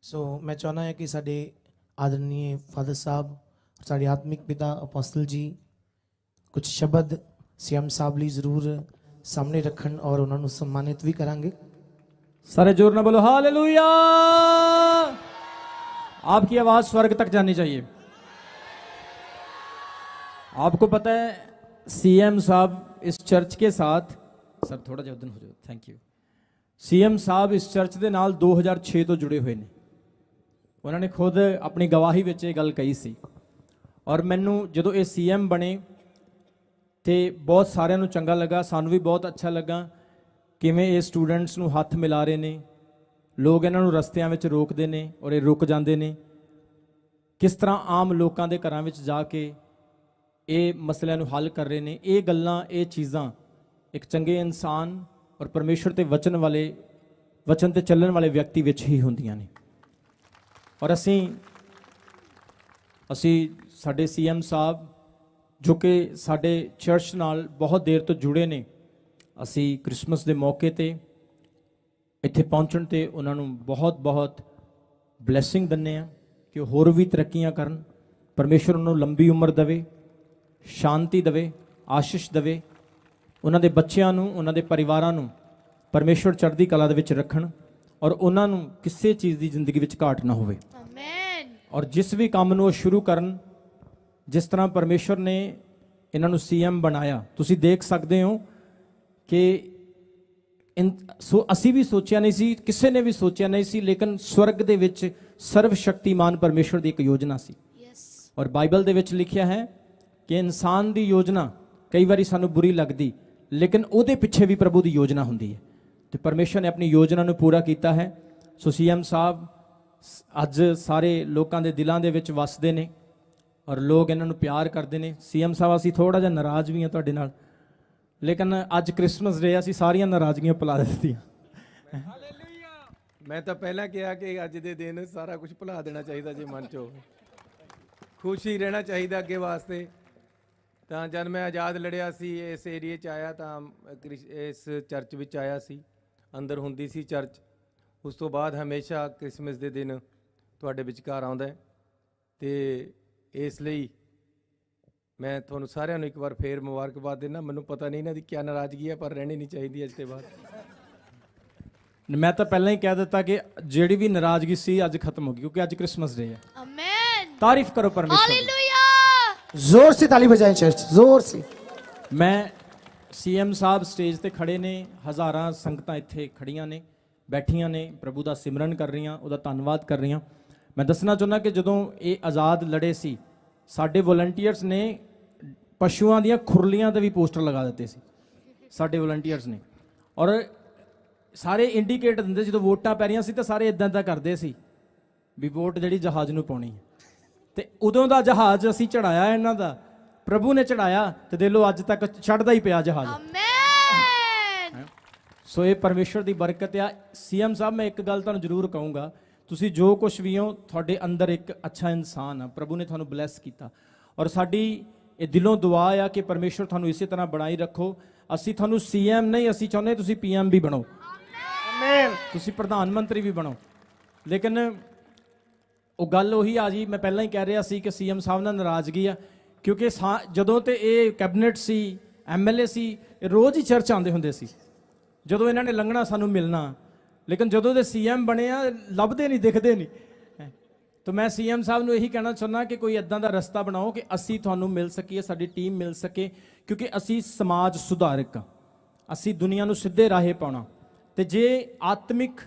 ਸੋ ਮੈਂ ਚਾਹੁੰਦਾ ਹਾਂ ਕਿ ਸਾਡੇ ਆਦਰਨੀय ਫਾਦਰ ਸਾਹਿਬ, ਸਾਡੇ ਆਤਮਿਕ ਪਿਤਾ ਅਪੋਸਟਲ ਜੀ ਕੁਝ ਸ਼ਬਦ ਸੀਐਮ ਸਾਹਿਬ ਲਈ ਜ਼ਰੂਰ ਸਾਹਮਣੇ ਰੱਖਣ ਔਰ ਉਹਨਾਂ ਨੂੰ ਸਨਮਾਨਿਤ ਵੀ ਕਰਾਂਗੇ। सारे जोर ना बोलो हालेलुया। आपकी आवाज स्वर्ग तक जानी चाहिए। आपको पता है सीएम साहब इस चर्च के साथ, सर थोड़ा जिहा उधर हो जाओ, थैंक यू। सीएम साहब इस चर्च ਦੇ ਨਾਲ 2006 ਤੋਂ ਜੁੜੇ ਹੋਏ ਨੇ। ਉਹਨਾਂ ਨੇ ਖੁਦ ਆਪਣੀ ਗਵਾਹੀ ਵਿੱਚ ਇਹ ਗੱਲ ਕਹੀ ਸੀ ਔਰ ਮੈਨੂੰ ਜਦੋਂ ਇਹ ਸੀਐਮ ਬਣੇ ਤੇ ਬਹੁਤ ਸਾਰਿਆਂ ਨੂੰ ਚੰਗਾ ਲੱਗਾ, ਸਾਨੂੰ ਵੀ ਬਹੁਤ ਅੱਛਾ ਲੱਗਾ ਕਿਵੇਂ ਇਹ ਸਟੂਡੈਂਟਸ ਨੂੰ ਹੱਥ ਮਿਲਾ ਰਹੇ ਨੇ। ਲੋਕ ਇਹਨਾਂ ਨੂੰ ਰਸਤਿਆਂ ਵਿੱਚ ਰੋਕਦੇ ਨੇ ਔਰ ਇਹ ਰੁਕ ਜਾਂਦੇ ਨੇ। ਕਿਸ ਤਰ੍ਹਾਂ ਆਮ ਲੋਕਾਂ ਦੇ ਘਰਾਂ ਵਿੱਚ ਜਾ ਕੇ ਇਹ ਮਸਲਿਆਂ ਨੂੰ ਹੱਲ ਕਰ ਰਹੇ ਨੇ। ਇਹ ਗੱਲਾਂ, ਇਹ ਚੀਜ਼ਾਂ ਇੱਕ ਚੰਗੇ ਇਨਸਾਨ ਔਰ ਪਰਮੇਸ਼ਰ ਤੇ ਵਚਨ ਤੇ ਚੱਲਣ ਵਾਲੇ ਵਿਅਕਤੀ ਵਿੱਚ ਹੀ ਹੁੰਦੀਆਂ ਨੇ। ਔਰ ਅਸੀਂ ਸਾਡੇ ਸੀਐਮ ਸਾਹਿਬ ਜੋ ਕਿ ਸਾਡੇ ਚਰਚ ਨਾਲ ਬਹੁਤ ਦੇਰ ਤੋਂ ਜੁੜੇ ਨੇ, ਅਸੀਂ ਕ੍ਰਿਸਮਸ ਦੇ ਮੌਕੇ ਤੇ ਇੱਥੇ ਪਹੁੰਚਣ ਤੇ ਉਹਨਾਂ ਨੂੰ ਬਹੁਤ ਬਹੁਤ ਬਲੇਸਿੰਗ ਦਿੰਦੇ ਆ ਕਿ ਉਹ ਹੋਰ ਵੀ ਤਰੱਕੀਆਂ ਕਰਨ। ਪਰਮੇਸ਼ਰ ਉਹਨਾਂ ਨੂੰ ਲੰਬੀ ਉਮਰ ਦੇਵੇ, ਸ਼ਾਂਤੀ ਦੇਵੇ, ਆਸ਼ੀਸ਼ ਦੇਵੇ। ਉਹਨਾਂ ਦੇ ਬੱਚਿਆਂ ਨੂੰ, ਉਹਨਾਂ ਦੇ ਪਰਿਵਾਰਾਂ ਨੂੰ ਪਰਮੇਸ਼ਰ ਚੜ੍ਹਦੀ ਕਲਾ ਦੇ ਵਿੱਚ ਰੱਖਣ ਔਰ ਉਹਨਾਂ ਨੂੰ ਕਿਸੇ ਚੀਜ਼ ਦੀ ਜ਼ਿੰਦਗੀ ਵਿੱਚ ਘਾਟ ਨਾ ਹੋਵੇ। ਆਮੇਨ। ਔਰ ਜਿਸ ਵੀ ਕੰਮ ਨੂੰ ਉਹ ਸ਼ੁਰੂ ਕਰਨ, ਜਿਸ ਤਰ੍ਹਾਂ ਪਰਮੇਸ਼ਰ ਨੇ ਇਹਨਾਂ ਨੂੰ ਸੀਐਮ ਬਣਾਇਆ, ਤੁਸੀਂ ਦੇਖ ਸਕਦੇ ਹੋ ਕਿ ਅਸੀਂ ਵੀ ਸੋਚਿਆ ਨਹੀਂ ਸੀ, ਕਿਸੇ ਨੇ ਵੀ ਸੋਚਿਆ ਨਹੀਂ ਸੀ, ਲੇਕਿਨ ਸਵਰਗ ਦੇ ਵਿੱਚ ਸਰਵ ਸ਼ਕਤੀਮਾਨ ਪਰਮੇਸ਼ਰ ਦੀ ਇੱਕ ਯੋਜਨਾ ਸੀ। ਔਰ ਬਾਈਬਲ ਦੇ ਵਿੱਚ ਲਿਖਿਆ ਹੈ ਕਿ ਇਨਸਾਨ ਦੀ ਯੋਜਨਾ ਕਈ ਵਾਰੀ ਸਾਨੂੰ ਬੁਰੀ ਲੱਗਦੀ, ਲੇਕਿਨ ਉਹਦੇ ਪਿੱਛੇ ਵੀ ਪ੍ਰਭੂ ਦੀ ਯੋਜਨਾ ਹੁੰਦੀ ਹੈ ਤੇ ਪਰਮੇਸ਼ਰ ਨੇ ਆਪਣੀ ਯੋਜਨਾ ਨੂੰ ਪੂਰਾ ਕੀਤਾ ਹੈ। ਸੋ ਸੀਐਮ ਸਾਹਿਬ ਅੱਜ ਸਾਰੇ ਲੋਕਾਂ ਦੇ ਦਿਲਾਂ ਦੇ ਵਿੱਚ ਵਸਦੇ ਨੇ ਔਰ ਲੋਕ ਇਹਨਾਂ ਨੂੰ ਪਿਆਰ ਕਰਦੇ ਨੇ। ਸੀਐਮ ਸਾਹਿਬ, ਅਸੀਂ ਥੋੜਾ ਜਿਹਾ ਨਾਰਾਜ਼ ਵੀ ਹਾਂ ਤੁਹਾਡੇ ਨਾਲ, ਲੇਕਿਨ ਅੱਜ ਕ੍ਰਿਸਮਸ ਡੇ, ਅਸੀਂ ਸਾਰੀਆਂ ਨਾਰਾਜ਼ਗੀਆਂ ਭੁਲਾ ਦਿੱਤੀਆਂ। ਮੈਂ ਤਾਂ ਪਹਿਲਾਂ ਕਿਹਾ ਕਿ ਅੱਜ ਦੇ ਦਿਨ ਸਾਰਾ ਕੁਝ ਭੁਲਾ ਦੇਣਾ ਚਾਹੀਦਾ, ਜੇ ਮਨ 'ਚ ਹੋਵੇ ਖੁਸ਼ੀ ਰਹਿਣਾ ਚਾਹੀਦਾ ਅੱਗੇ ਵਾਸਤੇ। ਤਾਂ ਜਦ ਮੈਂ ਆਜ਼ਾਦ ਲੜਿਆ ਸੀ, ਇਸ ਏਰੀਏ 'ਚ ਆਇਆ ਤਾਂ ਇਸ ਚਰਚ ਵਿੱਚ ਆਇਆ ਸੀ, ਅੰਦਰ ਹੁੰਦੀ ਸੀ ਚਰਚ। ਉਸ ਤੋਂ ਬਾਅਦ ਹਮੇਸ਼ਾ ਕ੍ਰਿਸਮਸ ਦੇ ਦਿਨ ਤੁਹਾਡੇ ਵਿਚਕਾਰ ਆਉਂਦਾ ਤੇ ਇਸ ਲਈ ਮੈਂ ਤੁਹਾਨੂੰ ਸਾਰਿਆਂ ਨੂੰ ਇੱਕ ਵਾਰ ਫੇਰ ਮੁਬਾਰਕਬਾਦ ਦਿੰਦਾ। ਮੈਨੂੰ ਪਤਾ ਨਹੀਂ ਇਹਨਾਂ ਦੀ ਕੀ ਨਾਰਾਜ਼ਗੀ ਹੈ, ਪਰ ਰਹਿਣੀ ਨਹੀਂ ਚਾਹੀਦੀ ਅੱਜ ਤੋਂ ਬਾਅਦ। ਮੈਂ ਤਾਂ ਪਹਿਲਾਂ ਹੀ ਕਹਿ ਦਿੱਤਾ ਕਿ ਜਿਹੜੀ ਵੀ ਨਾਰਾਜ਼ਗੀ ਸੀ ਅੱਜ ਖਤਮ ਹੋ ਗਈ, ਕਿਉਂਕਿ ਅੱਜ ਕ੍ਰਿਸਮਸ ਡੇ ਹੈ। ਆਮੇਨ। ਤਾਰੀਫ ਕਰੋ ਪਰਮੇਸ਼ਰ ਦੀ। हालेलुया। जोर से ताली बजाएं चर्च, जोर से। ਮੈਂ ਸੀਐਮ ਸਾਹਿਬ ਸਟੇਜ ਤੇ ਖੜੇ ਨੇ, ਹਜ਼ਾਰਾਂ ਸੰਗਤਾਂ ਇੱਥੇ ਖੜੀਆਂ ਨੇ, ਬੈਠੀਆਂ ਨੇ, ਪ੍ਰਭੂ ਦਾ ਸਿਮਰਨ ਕਰ ਰਹੀਆਂ, ਉਹਦਾ ਧੰਨਵਾਦ ਕਰ ਰਹੀਆਂ। ਮੈਂ ਦੱਸਣਾ ਚਾਹੁੰਦਾ ਕਿ ਜਦੋਂ ਇਹ ਆਜ਼ਾਦ ਲੜੇ ਸੀ, ਸਾਡੇ ਵੋਲੰਟੀਅਰਸ ਨੇ ਪਸ਼ੂਆਂ ਦੀਆਂ ਖੁਰਲੀਆਂ ਤੇ ਵੀ ਪੋਸਟਰ ਲਗਾ ਦਿੱਤੇ ਸੀ ਸਾਡੇ ਵੋਲੰਟੀਅਰਸ ਨੇ। ਔਰ ਸਾਰੇ ਇੰਡੀਕੇਟ ਦਿੰਦੇ, ਜਦੋਂ ਵੋਟਾਂ ਪੈ ਰਹੀਆਂ ਸੀ ਤਾਂ ਸਾਰੇ ਇਦਾਂ ਇਦਾਂ ਕਰਦੇ ਸੀ ਵੀ ਵੋਟ ਜਿਹੜੀ ਜਹਾਜ਼ ਨੂੰ ਪਾਉਣੀ ਹੈ। ਤੇ ਉਦੋਂ ਦਾ ਜਹਾਜ਼ ਅਸੀਂ ਚੜਾਇਆ ਇਹਨਾਂ ਦਾ ਪ੍ਰਭੂ ਨੇ ਚੜਾਇਆ ਤੇ ਦੇ ਲੋ ਅੱਜ ਤੱਕ ਚੜਦਾ ਹੀ ਪਿਆ ਜਹਾਜ਼। ਆਮੇਨ। ਸੋ ਇਹ ਪਰਮੇਸ਼ਰ ਦੀ ਬਰਕਤ ਆ। ਸੀਐਮ ਸਾਹਿਬ ਮੈਂ ਇੱਕ ਗੱਲ ਤੁਹਾਨੂੰ ਜ਼ਰੂਰ ਕਹੂੰਗਾ, ਤੁਸੀਂ ਜੋ ਕੁਝ ਵੀ ਹੋ ਤੁਹਾਡੇ ਅੰਦਰ ਇੱਕ ਅੱਛਾ ਇਨਸਾਨ ਆ, ਪ੍ਰਭੂ ਨੇ ਤੁਹਾਨੂੰ ਬਲੈਸ ਕੀਤਾ ਔਰ ਸਾਡੀ ਇਹ ਦਿਲੋਂ ਦੁਆ ਆ ਕਿ ਪਰਮੇਸ਼ਰ ਤੁਹਾਨੂੰ ਇਸੇ ਤਰ੍ਹਾਂ ਬਣਾਈ ਰੱਖੋ। ਅਸੀਂ ਤੁਹਾਨੂੰ ਸੀਐਮ ਨਹੀਂ, ਅਸੀਂ ਚਾਹੁੰਦੇ ਤੁਸੀਂ ਪੀਐਮ ਵੀ ਬਣੋ, ਤੁਸੀਂ ਪ੍ਰਧਾਨ ਮੰਤਰੀ ਵੀ ਬਣੋ। ਲੇਕਿਨ ਉਹ ਗੱਲ ਉਹੀ ਆ ਜੀ, ਮੈਂ ਪਹਿਲਾਂ ਹੀ ਕਹਿ ਰਿਹਾ ਸੀ ਕਿ ਸੀਐਮ ਸਾਹਿਬ ਨਾਲ ਨਾਰਾਜ਼ਗੀ ਆ, ਕਿਉਂਕਿ ਜਦੋਂ ਤੇ ਇਹ ਕੈਬਨਿਟ ਸੀ, ਐਮਐਲਏ ਸੀ, ਇਹ ਰੋਜ਼ ਹੀ ਚਰਚ ਆਉਂਦੇ ਹੁੰਦੇ ਸੀ ਜਦੋਂ ਇਹਨਾਂ ਨੇ ਲੰਘਣਾ ਸਾਨੂੰ ਮਿਲਣਾ। ਲੇਕਿਨ ਜਦੋਂ ਦੇ ਸੀਐਮ ਬਣੇ ਆ ਲੱਭਦੇ ਨਹੀਂ, ਦਿਖਦੇ ਨਹੀਂ। ਤਾਂ ਮੈਂ ਸੀਐਮ ਸਾਹਿਬ ਨੂੰ ਇਹੀ ਕਹਿਣਾ ਚਾਹੁੰਦਾ ਕਿ ਕੋਈ ਇਦਾਂ ਦਾ ਰਸਤਾ ਬਣਾਓ ਕਿ ਅਸੀਂ ਤੁਹਾਨੂੰ ਮਿਲ ਸਕੀਏ, ਸਾਡੀ ਟੀਮ ਮਿਲ ਸਕੇ, ਕਿਉਂਕਿ ਅਸੀਂ ਸਮਾਜ ਸੁਧਾਰਕ ਹਾਂ, ਅਸੀਂ ਦੁਨੀਆ ਨੂੰ ਸਿੱਧੇ ਰਾਹੇ ਪਾਉਣਾ। ਤੇ ਜੇ ਆਤਮਿਕ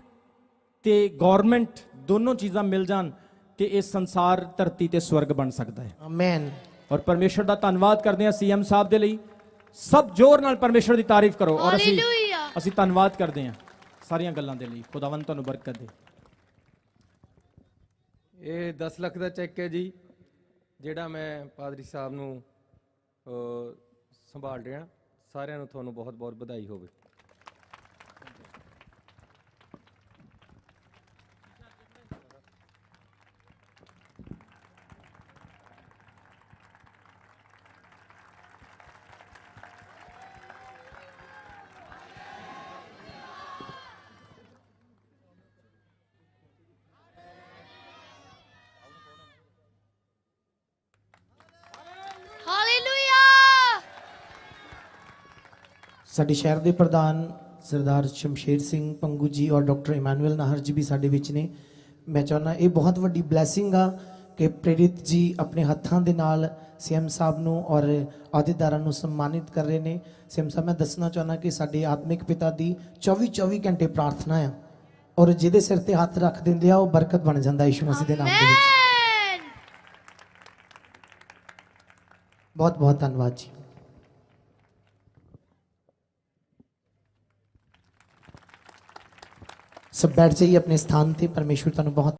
ਤੇ ਗਵਰਨਮੈਂਟ ਦੋਨੋਂ ਚੀਜ਼ਾਂ ਮਿਲ ਜਾਣ ਤੇ ਇਹ ਸੰਸਾਰ ਧਰਤੀ ਤੇ ਸਵਰਗ ਬਣ ਸਕਦਾ ਹੈ। ਆਮੇਨ। ਔਰ ਪਰਮੇਸ਼ਰ ਦਾ ਧੰਨਵਾਦ ਕਰਦੇ ਹਾਂ ਸੀਐਮ ਸਾਹਿਬ ਦੇ ਲਈ। ਸਭ ਜ਼ੋਰ ਨਾਲ ਪਰਮੇਸ਼ਰ ਦੀ ਤਾਰੀਫ ਕਰੋ ਔਰ ਅਸੀਂ ਧੰਨਵਾਦ ਕਰਦੇ ਹਾਂ ਸਾਰੀਆਂ ਗੱਲਾਂ ਦੇ ਲਈ। ਖੁਦਾਵੰਦ ਤੁਹਾਨੂੰ ਬਰਕਤ ਦੇ। ਇਹ 10 ਲੱਖ ਦਾ ਚੈੱਕ ਹੈ ਜੀ, ਜਿਹੜਾ ਮੈਂ ਪਾਦਰੀ ਸਾਹਿਬ ਨੂੰ ਸੰਭਾਲ ਰਿਹਾ। ਸਾਰਿਆਂ ਨੂੰ ਤੁਹਾਨੂੰ ਬਹੁਤ ਬਹੁਤ ਵਧਾਈ ਹੋਵੇ। ਹਾਲੇਲੂਇਆ। ਸਾਡੇ ਸ਼ਹਿਰ ਦੇ ਪ੍ਰਧਾਨ ਸਰਦਾਰ ਸ਼ਮਸ਼ੇਰ ਸਿੰਘ ਪੰਗੂ ਜੀ ਔਰ ਡਾਕਟਰ ਇਮਾਨੁਅਲ ਨਾਹਰ ਜੀ ਵੀ ਸਾਡੇ ਵਿੱਚ ਨੇ। ਮੈਂ ਚਾਹੁੰਦਾ ਇਹ ਬਹੁਤ ਵੱਡੀ ਬਲੇਸਿੰਗ ਆ ਕਿ ਪ੍ਰੇਰਿਤ ਜੀ ਆਪਣੇ ਹੱਥਾਂ ਦੇ ਨਾਲ ਸੀਐਮ ਸਾਹਿਬ ਨੂੰ ਔਰ ਅਹੁਦੇਦਾਰਾਂ ਨੂੰ ਸਨਮਾਨਿਤ ਕਰ ਰਹੇ ਨੇ। ਸੀਐਮ ਸਾਹਿਬ, ਮੈਂ ਦੱਸਣਾ ਚਾਹੁੰਦਾ ਕਿ ਸਾਡੇ ਆਤਮਿਕ ਪਿਤਾ ਦੀ 24 ਘੰਟੇ ਪ੍ਰਾਰਥਨਾ ਆ ਔਰ ਜਿਹਦੇ ਸਿਰ ਤੇ ਹੱਥ ਰੱਖ ਦਿੰਦੇ ਆ ਉਹ ਬਰਕਤ ਬਣ ਜਾਂਦਾ ਯਿਸੂ ਮਸੀਹ ਦੇ ਨਾਮ ਦੇ ਵਿੱਚ। बहुत बहुत धन्यवाद जी। सब बैठ जाइए अपने स्थान पे। परमेश्वर तुहानू बहुत